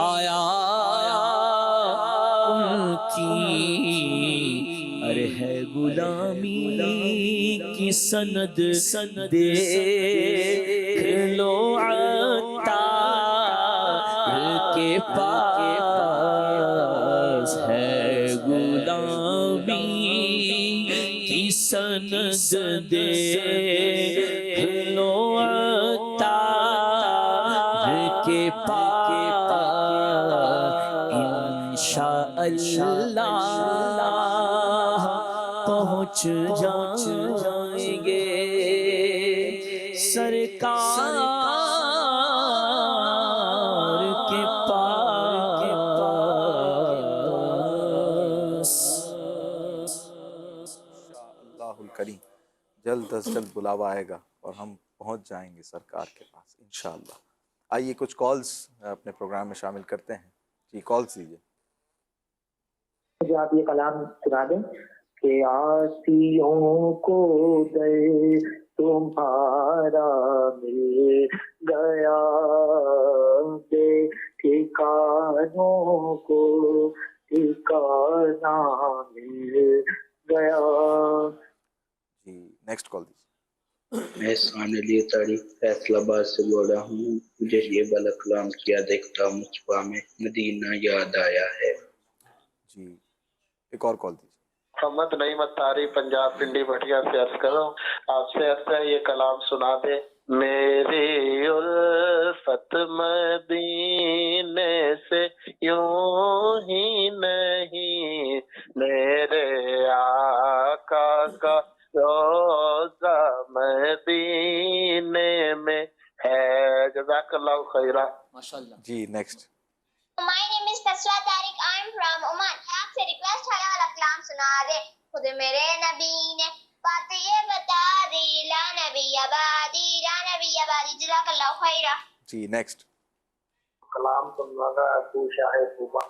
آیا ان کی، ارے ہے غلامی کی سند دیکھ لو عطار کے پاس، ہے غلامی کی سند دیکھ لو عطار کے پاس، انشاءاللہ پہنچ جائیں گے سرکار کے پاس۔ اللہ الکریم، جلد از جلد بلاوا آئے گا اور ہم پہنچ جائیں گے سرکار کے پاس انشاءاللہ۔ آئیے کچھ کالز اپنے پروگرام میں شامل کرتے ہیں۔ جی کالز دیجیے۔ مجھے آپ یہ کلام سنا دیں کہ آسیوں کو در تمہارا مل گیا، بے ٹھکانوں کو ٹھکانہ مل گیا۔ جی نیکسٹ کال دیجیے۔ میں سان علی تاریخ فیصل آباد سے بول رہا ہوں، مجھے یہ والا کلام کیا دیکھتا مصباح میں مدینہ یاد آیا ہے۔ جی ایک اور کال دیجیے۔ محمد نعیم اتاری پنجاب پنڈی بھٹیا سے عرض کروں، آپ سے عرض ہے یہ کلام سنا دے۔ میری الفت مدینے سے یوں ہی نہیں، میرے آقا کا روضہ مدینے میں ہے۔ جزاک اللہ خیرہ۔ ماشاءاللہ۔ جی next. My name is Taswa Tariq. I am from Oman. آپ سے ریکویسٹ ہے والا کلام سنا دے۔ خود میرے نبی نے بات یہ بتا دی، لا نبی آبادی، لا نبی آبادی۔ جزاک اللہ خیرہ۔ جی نیکسٹ۔ کلام سننا گا ابو شاہ صوبہ۔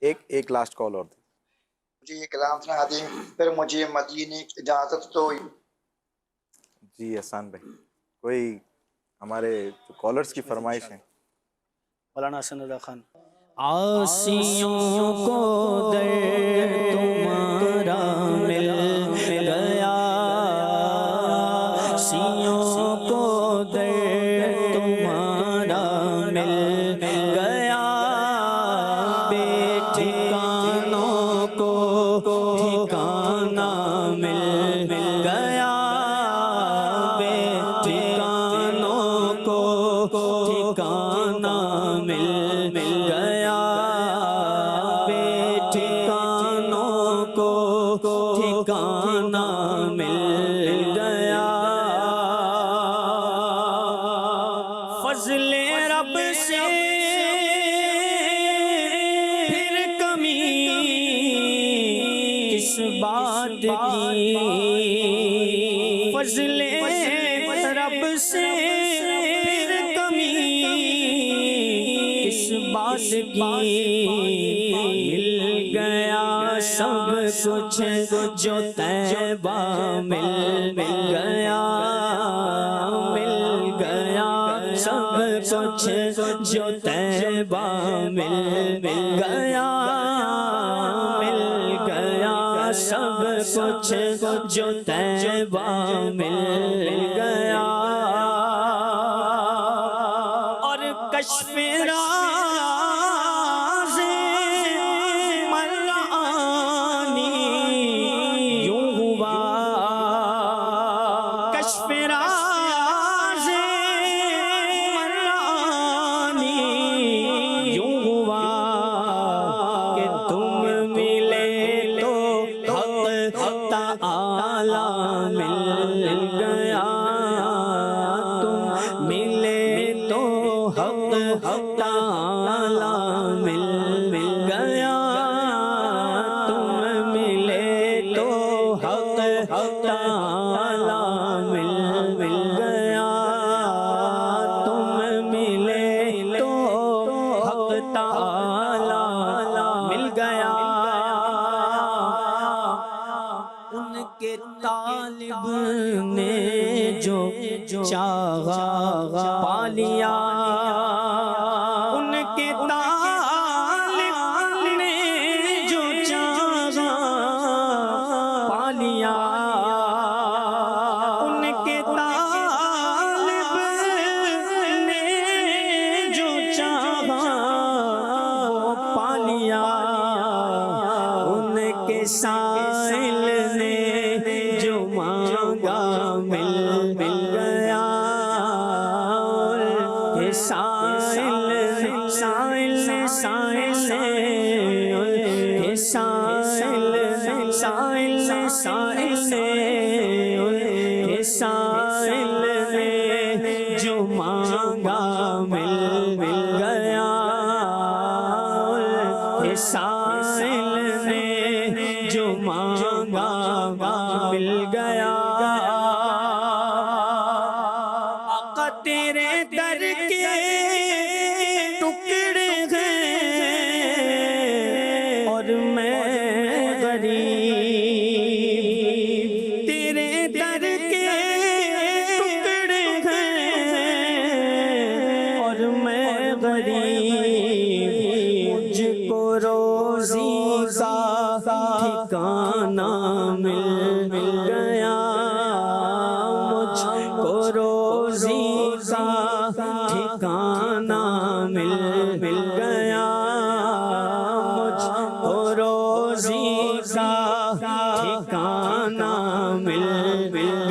ایک لاسٹ کال اور دی۔ مجھے یہ کلام سنا دیں، پھر مجھے مدینے کی اجازت تو۔ جی احسان بھائی، کوئی ہمارے کالرز کی فرمائش ہیں؟ مولانا حسن رضا خان۔ آسیوں کو در تمہارا مل گیا، آسیوں کو در تمہارا مل گیا، بے ٹھکانوں کو ٹھکانہ مل گیا، بے ٹھکانوں کو ٹھکانہ مل گیا، بے ٹھکانوں کو ٹھکانہ مل گیا۔ فضل رب سے پھر کمی کس بات کی، فضل رب سے پھر کمی کس بات کی، مل گیا سب کچھ جو طیبہ مل گیا، مل گیا سب کچھ جو طیبہ مل گیا، مل گیا سب کچھ جو طیبہ مل گیا۔ اور کشف راز مرانی یوں ہوا، کشف راز مرانی یوں ہوا کہ تم ملے تو حق تعالی مل گیا، تم ملے تو حق تعالی مل گیا، تم ملے تو حق تعالی مل گیا، تم لیا ان کے طالب نے جو چاہا پا لیا ان کے طالب نے جو چاہا وہ پا لیا ان کے سائل نے جو مانگا مل گیا کہ سائل سائل سائل کہ سائل سائل سائل کہ سائل نے جو مانگا مل گیا کہ سائل نے جو مانگا مل گیا آقا تیرے در کے ٹکڑے ہیں اور میں غریب تیرے در کے ٹکڑے ہیں اور میں غریب مجھ کو روزی کا ٹھکانہ مل گیا مجھ کو روزی کا ٹھکانہ مل گیا مجھ کو روزی کا ٹھکانہ مل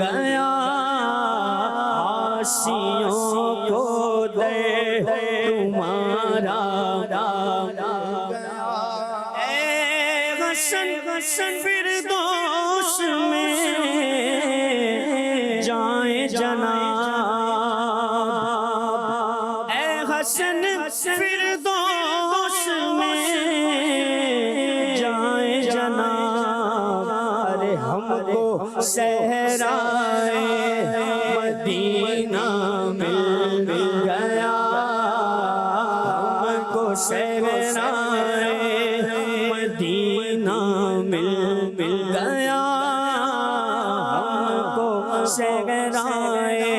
گیا آسیوں کو دے تمہارا حسن فردوس میں جائیں جناب اے حسن فردوس میں جائیں جناب ارے ہم کو صحرائے مدینہ مل گیا ہم کو صحرائے مدینہ مل گیا ہم کو صحرائے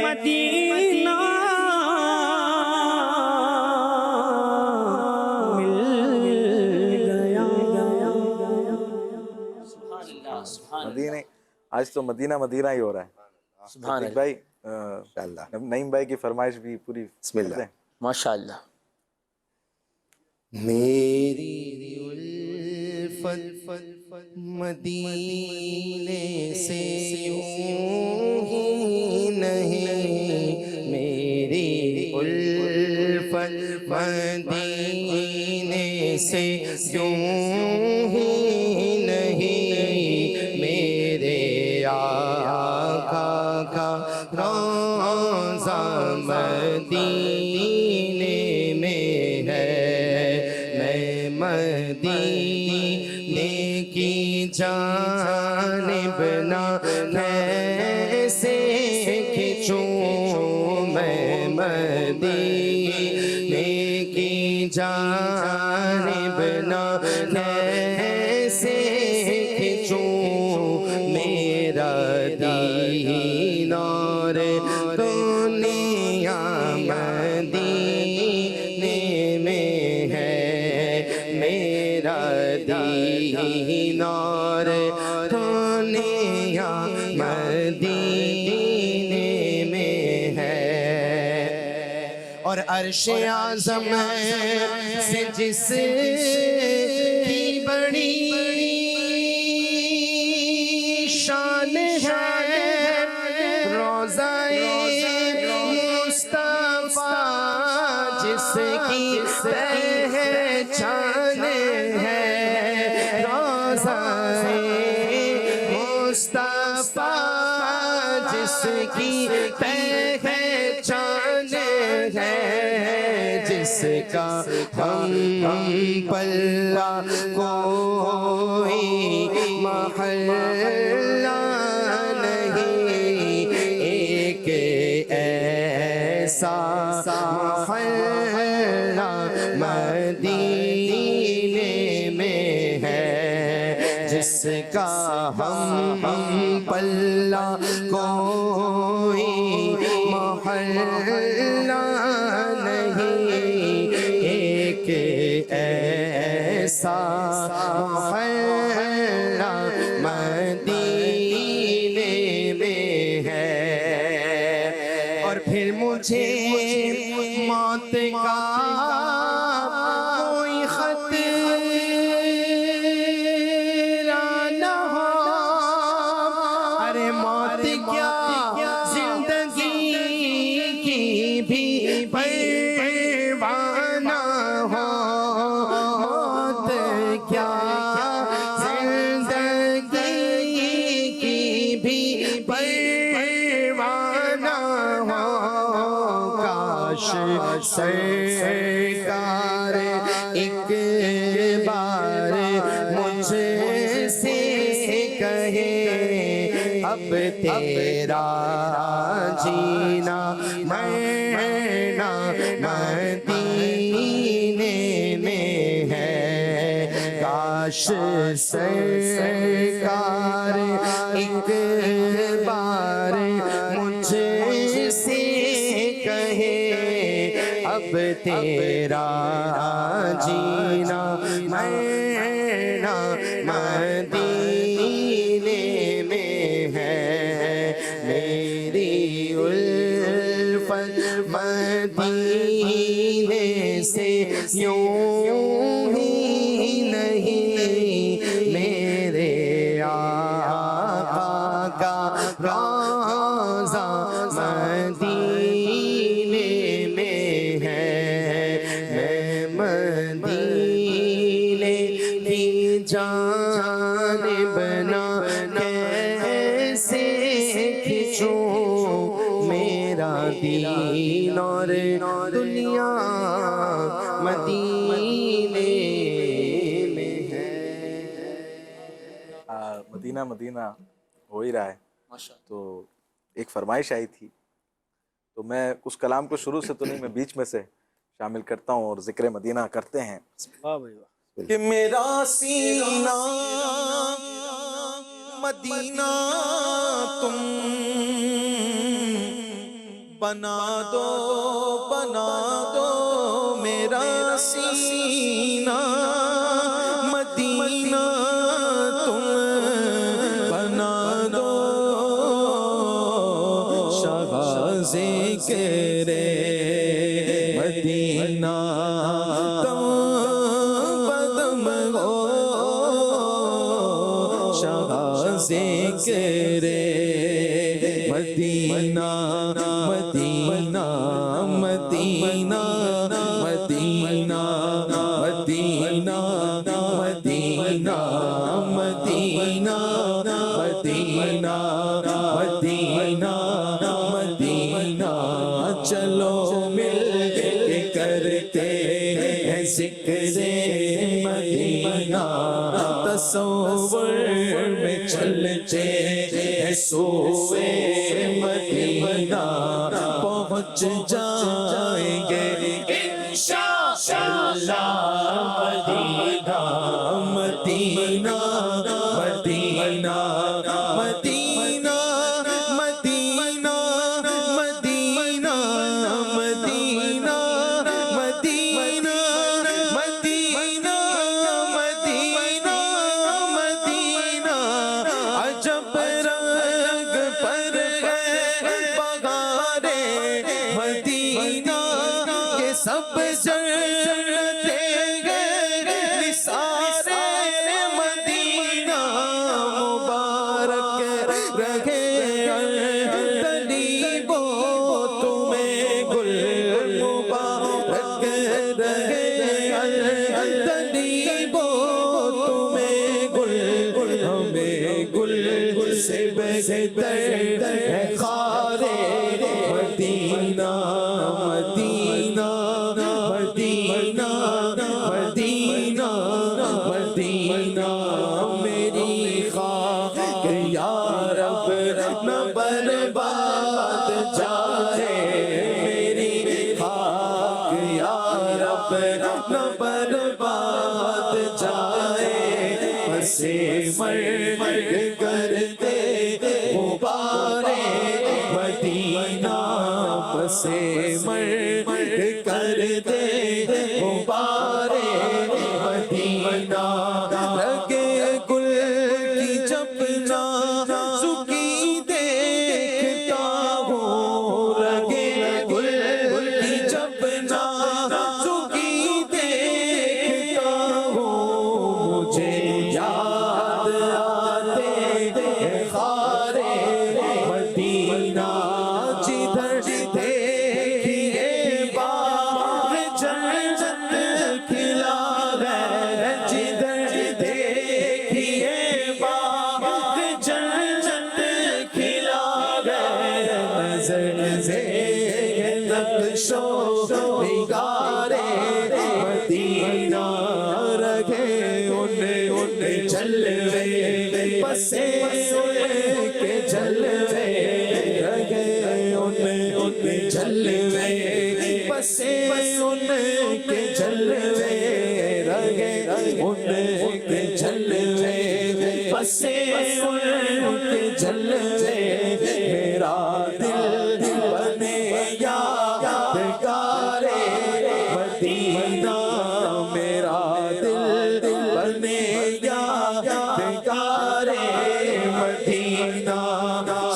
مدینہ مل گیا مدینے آج تو مدینہ مدینہ ہی ہو رہا ہے. سبحان اللہ بھائی نعیم بھائی کی فرمائش بھی پوری بسم اللہ. ماشاء اللہ. میری الفت مدینے سے یوں ہی نہیں میری الفت مدینے سے یوں ہی نہیں میرے آقا کا روضہ مدینے میں ہے مدینے کی جانب نہ کیسے کھنچوں میں مدینے کی جانب نہ کیسے کھنچوں میرا دین اور دنیا مدینے میں ہے میرا دین اور دنیا مدینے میں ہے اور عرش اعظم سے جس کی بڑی شان ہے روضہ مصطفیٰ جس کی پہچان ہے روضہ مصطفیٰ جس کی پہچان ہے جس کا ہم پلہ کوئی محلہ نہیں ایک ایسا محلہ مدینے میں ہے جس کا ہم پلہ کوئی محلہ نہیں ایک ایسا محلہ مدینے میں ہے، اور پھر مجھے موت کا کوئی خطرہ نہ ہو، ارے موت کیا زندگی کی بھی پرواہ نہ ہو، موت کیا زندگی کی بھی پرواہ نہ ہو، کاش سرکار ایک بار مجھ سے کہے اب تیرا جینا مرنا مدینے میں ہے، کاش سرکار ایک بار مجھ سے کہے اب تیرا جینا مرنا مدینے میں ہے، میری الفت مدینے سے یوں ہی نہیں، میرے آقا کا روضہ مدینے میں ہے، میں مدینے کی جانب نہ کیسے کھنچوں، میرا دین اور دنیا مدینے میں ہے۔ مدینہ مدینہ ہو ہی رہا ہے تو ایک فرمائش آئی تھی، تو میں اس کلام کو شروع سے تو نہیں، میں بیچ میں سے شامل کرتا ہوں اور ذکر مدینہ کرتے ہیں کہ میرا سینہ مدینہ تم بنا دو میرا سینہ مدینہ تم بنا دو، شہبازے کرے مدینہ تم قدم ہو، شہبازے کرے مدینہ مدینہ مدینہ مدینہ مدینہ مدینہ مدینہ مدینہ مدینہ مدینہ، چلو مل کے کرتے ہیں ذکر مدینہ، تصور میں چلتے ہیں سوئے مدینہ، پہنچ جائیں گے انشاءاللہ مدینہ مدینہ مدینہ مدینہ مدینہ مدینہ مدینہ مدینہ مدینہ مدینہ مدینہ، عجب رنگ پر ہے بہارے مدینہ، یہ سب جنتے ہیں نثار مدینہ، مبارک رہے الطلیب تمہیں گل، مبارک رہے الطلیب تمہیں گل، ہمیں گل سے بہتر ہے خار مدینہ مدینہ مدینہ مدینہ مدینہ، میری خاک یا رب نہ برباد جائے، میری خاک یا رب نہ برباد جائے، پسے مرگ کرتے غبارے مدینہ، پسے مرگ مر کر دے غبارے مدینہ رگے گل کی جب نازکی دیکھتا ہوں رگے گل کی جب نازکی دیکھتا ہوں مجھے یاد آتے خارے مدینہ جدھر دیکھیے باغ جنت کھلا ہے جدھر دیکھیے باغ جنت کھلا ہے نظر سے نقش و نگارے مدینہ رکھے ان جلوے پسے کے جلوے رکھے ان جلوے پسے ان کے جلوے رکھے ان کے جلوے پسے ان کے جلوے میرا دل بنے یادگار مدینہ میرا دل بنے یادگار مدینہ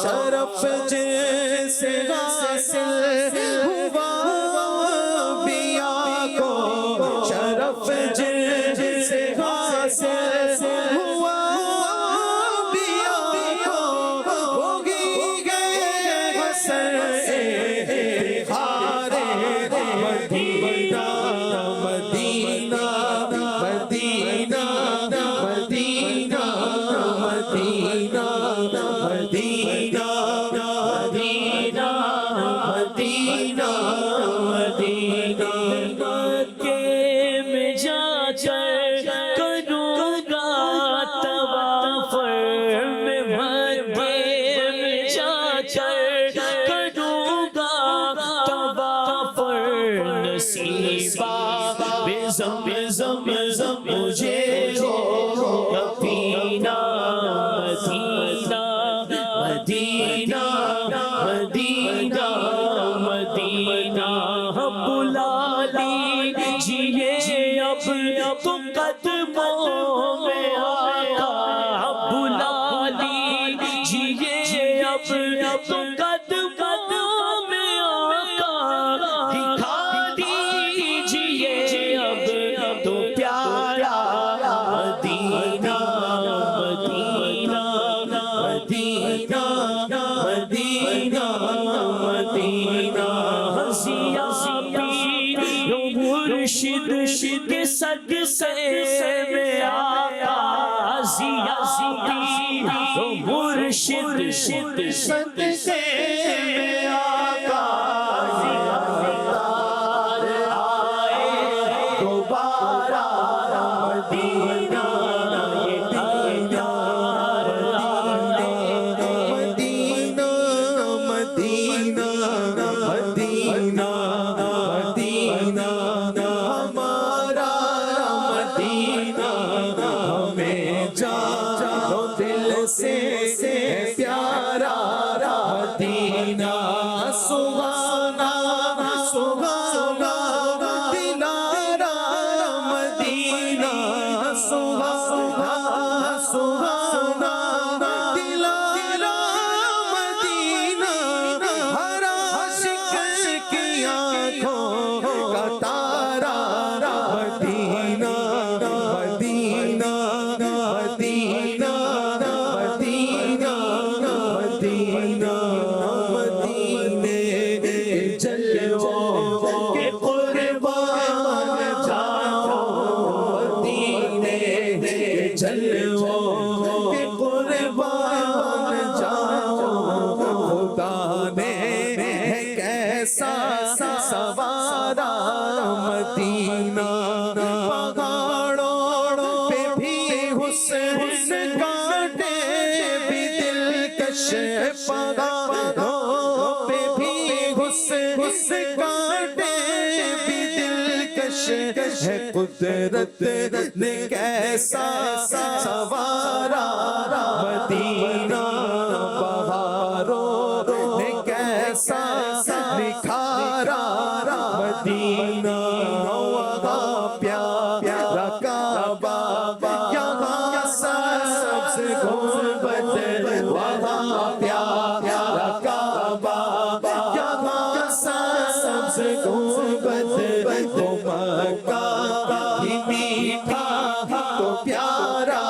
شرف جیسے حاصل ہوا انبیاء کو شرف جیسے حاصل ہوا انبیاء کو ہوگی گئے حسن افتخار مدینہ مدینہ مدینہ مدینہ مدینہ مدینہ مدینہ مدینہ مدینہ مکے میں جا کر کروں گا طواف میں مکے میں جا کر کروں گا طواف نصیبہ بے زمزم مجھے ہو پینا مدینہ مدینہ مدینہ مدینہ بلا لیجیے اب تو قدموں میں آقا بلا لیجیے اب تو قدموں میں آقا دکھا دیجیے اب تو پیارا مدینہ مدینہ مدینہ مدینہ مدینہ ہنسیا مرشد کے صد سے میں آقا زیا مرشد صد سے میں آقا آئے دوبارہ مدینہ مدینہ مدینہ مدینہ مدینہ ہمارا مدینہ ہمیں جانو دل سے پیارا مدینہ سبحانہ سبحانہ دلارا مدینہ سبحانہ سبحانہ دلارا مدینہ ہر عاشق کی آنکھوں کا تارا مدینہ مدینہ مدینہ مدینہ مدینہ مدینے جلووں کے قربان جاؤ مدینے کے جلووں کے قربان جاؤ خدا نے کیسا سوارا مدینہ پہاڑوں پہ بھی حسن کاٹے بھی دلکش پہاڑوں پہ بھی حسن کاٹے بھی دلکش ہے قدرت نے کیسا سوارا مدینہ بہاروں نے کیسا نکھارا مدینہ وہاں پیارا کعبہ یہاں سبز گنبد وہاں پیارا کعبہ یہاں سبز گنبد تو مکہ ہی میٹھا تو پیارا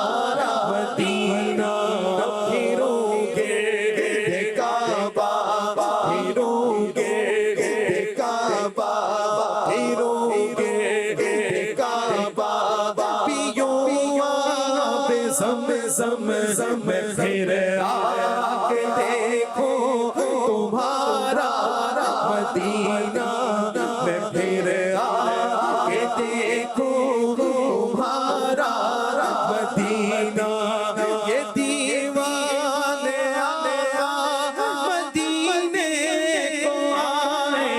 مدینہ پھروں گے کعبہ پھروں گے کعبہ پھروں گے کعبہ پیوں آب زمزم پھر آ کے دیکھو تمہارا مدینہ میں پھر آ کے دیکھو تمہارا مدینہ یہ دیوانے مدینے کو آئے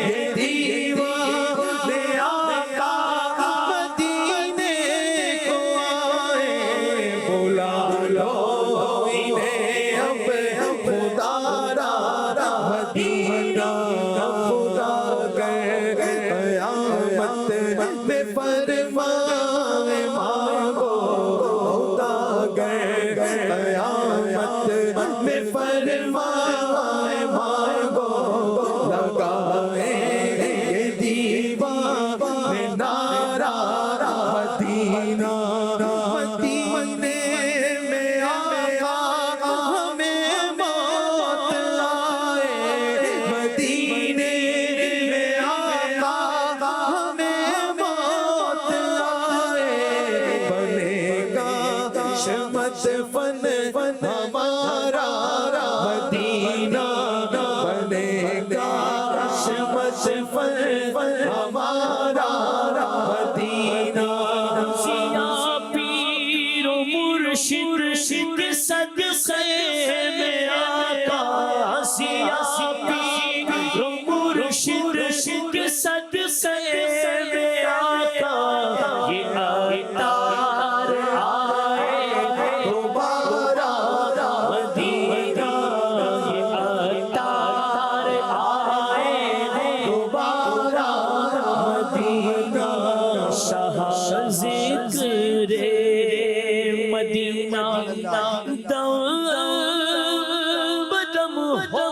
یہ دیوانے آقا مدینے کو آئے بلا لو انہیں اب خدا را مدینہ خدا گئے قیامت میں فرمائے مانگو خدا گئے قیامت میں فرمائے مانگو لگائے یہ دیوانے نعرہ مدینہ مدینے میں آقا ہمیں موت آئے مدینے میں آقا ہمیں موت آئے بنے گا شمت فن ہمارا مدینہ بنے گا شمت فن ہمارا مدینہ سیا پیر و مرشد صدقے میں آقا سیا پیر و مرشد صدقے میں آقا یہ آتار آئے دوبارہ مدینہ یہ آتار آئے دوبارہ مدینہ شاہ ذکر مدینہ دم بدم ہو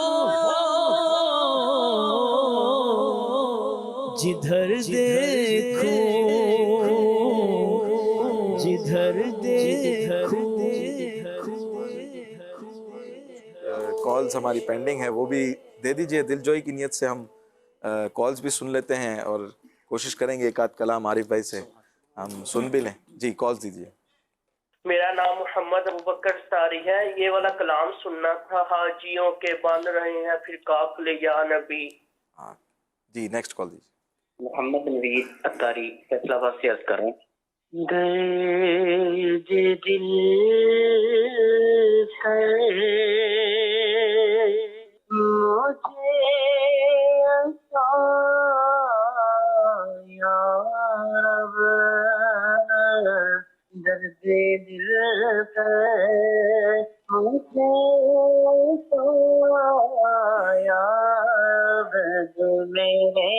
جدھر دیکھو جدھر دیکھو کالز ہماری پینڈنگ ہے وہ بھی دے دیجئے. دل جوئی کی نیت سے ہم کالز بھی سن لیتے ہیں اور کوشش کریں گے ایک آدھ کلام عارف بھائی سے ہم سن بھی لیں. جی کالز دیجئے. میرا نام محمد ابوبکر ساری ہے. یہ والا کلام سننا تھا. حاجیوں کے بن رہے ہیں پھر قافلے یا نبی. جی نیکسٹ کال دیجیے. محمد نوید اتاری فیصلہ آباد سے عرض کر رہا ہوں. درد دل ہے مجھے عطا یا رب، درد دل ہے مجھے عطا یا رب، میرے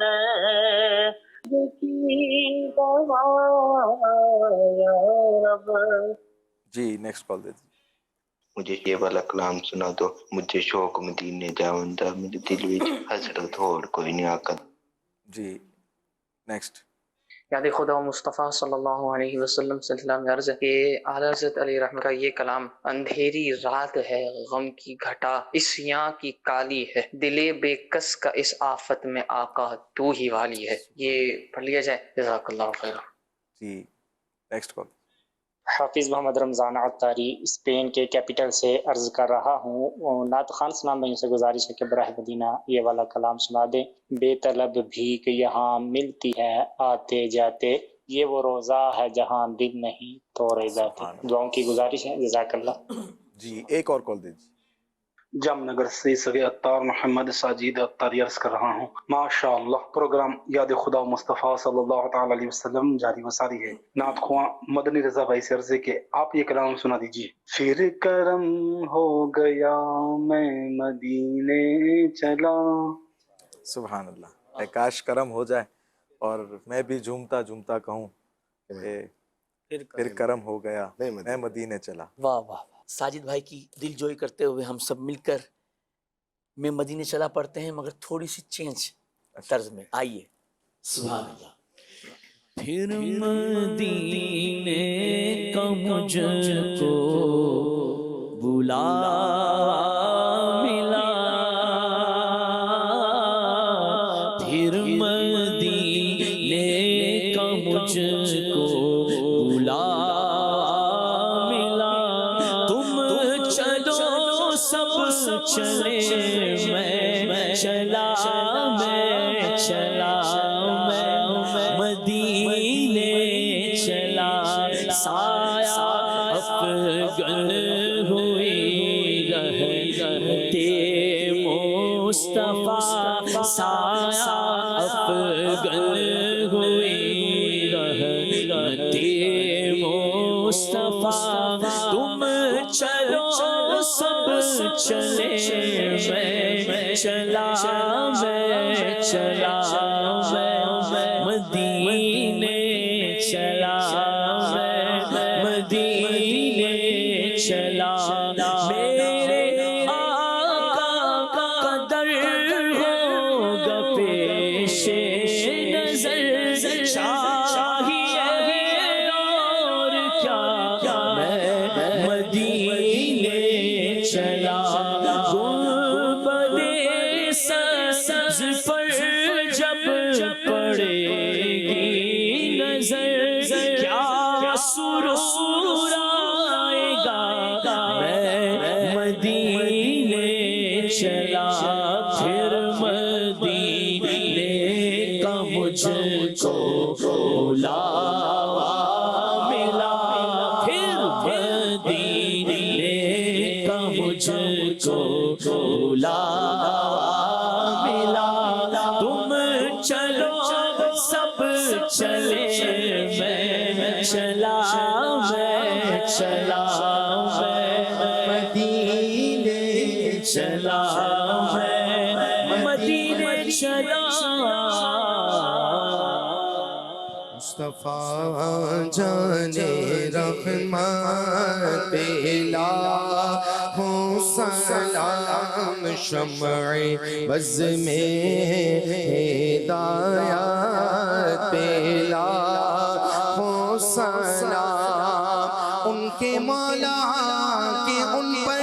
درد کی دوا یا رب. جی نیکسٹ کال دے دیجیے. مجھے یہ والا کلام سنا دو. مجھے شوق مدینے جاوندا، میرے دل وچ حسرت اور کوئی نہیں آقا. جی نیکسٹ. یاد خدا و مصطفیٰ صلی اللہ علیہ وسلم سے سلام عرض ہے کہ اعلیٰ حضرت علی رحمۃ کا یہ کلام اندھیری رات ہے غم کی گھٹا اس یاں کی کالی ہے، دلے بے کس کا اس آفت میں آقا تو ہی والی ہے. یہ پڑھ لیا جائے. جزاک اللہ خیر. جی نیکسٹ کال. حافظ محمد رمضان عطاری اسپین کے کیپٹل سے عرض کر رہا ہوں. نعت خوان سلام بھائیوں سے گزارش ہے کہ براہ مدینہ یہ والا کلام سنا دیں. بے طلب بھیک یہاں ملتی ہے آتے جاتے، یہ وہ روزہ ہے جہاں دل نہیں توڑے جاتے. دعاؤں کی گزارش ہے. جزاک اللہ. جی ایک اور کال دیجیے. جام نگر سے سگے عطار محمد ساجد عطاری عرض کر رہا ہوں. ماشاء اللہ پروگرام یاد خدا مصطفیٰ صلی اللہ تعالی علیہ وسلم جاری و ساری ہے. نعت خواں مدنی رضا بھائی سے عرض ہے کہ آپ یہ کلام سنا دیجیے. پھر کرم ہو گیا میں مدینے چلا. سبحان اللہ. اے کاش کرم ہو جائے اور میں بھی جھومتا جھومتا کہوں کہ پھر کرم ہو گیا میں مدینے چلا. واہ واہ. ساجد بھائی کی دل جوئی کرتے ہوئے ہم سب مل کر میں مدینے چلا پڑھتے ہیں، مگر تھوڑی سی چینج طرز میں. آئیے. سبحان اللہ. پھر مدینے کا مجھ کو بلا ملا، پھر مدینے کا مجھ کو بلا ملا. تم چلو سب چلے میں چلا، میں چلا، مدینے چلا. سایہ افغن ہوئی رہتے مصطفیٰ، سایہ افغن ہوئی رہتے مصطفیٰ. تم چلو سب چلے میں چلا، میں چلا، مدینے چلا، مدینے چلا. میرے آقا کا در ہوگا پیش نظر، چاہیے اور کیا میں مدینے چلا. گنبدِ سبز پر جب پڑے گی نظر، کیا سرور آئے گا میں مدینے چلا. پھر مدینے کا مجھ کو بلاوا ملا، پھر مدینے کا مجھ کو بلاوا ملا. تم چلو سب چلے میں چلا، میں چلا، مدینے چلا، میں مدینے چلا. مصطفیٰ جانے رحمت لاکھوں سلام، شمع بز میں ہدایت پہ لاکھوں سلام. ان کے مولا کے ان پر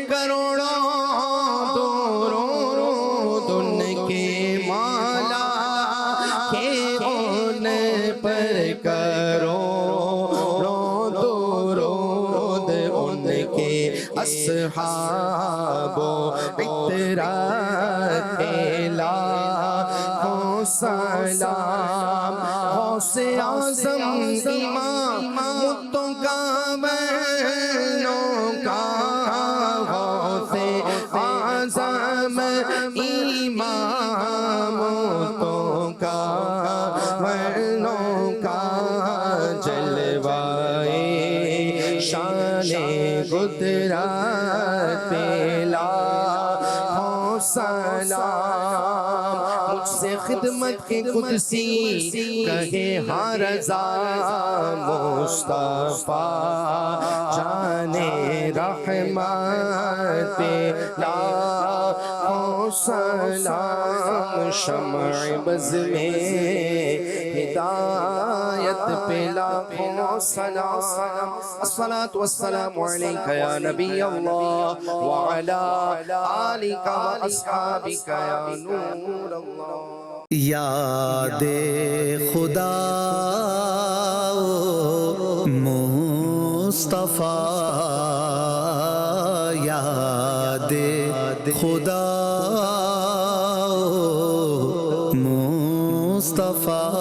کروڑوں درود، ان کے مولا کے ان پر کروڑوں درود، ان کے اصحاب و عطرت لاکھوں سلام. غوث اعظم امام مدوں کا بہنوں کا، غوث اعظم امام مدوں کا بہنوں کا، جلوائے شان قدرت پہ لاکھوں سلام. مجھ سے خدمت کے قدسی کہے ہر رضا، مصطفیٰ جانے رحمت پہ لاکھوں سلام. شمع بز میں ہدایت پہ لاکھوں سلام. الصلاة والسلام علیکہ یا نبی اللہ وعلی آلک واصحابک یا نور اللہ. یاد خدا مصطفیٰ، یاد خدا مصطفیٰ،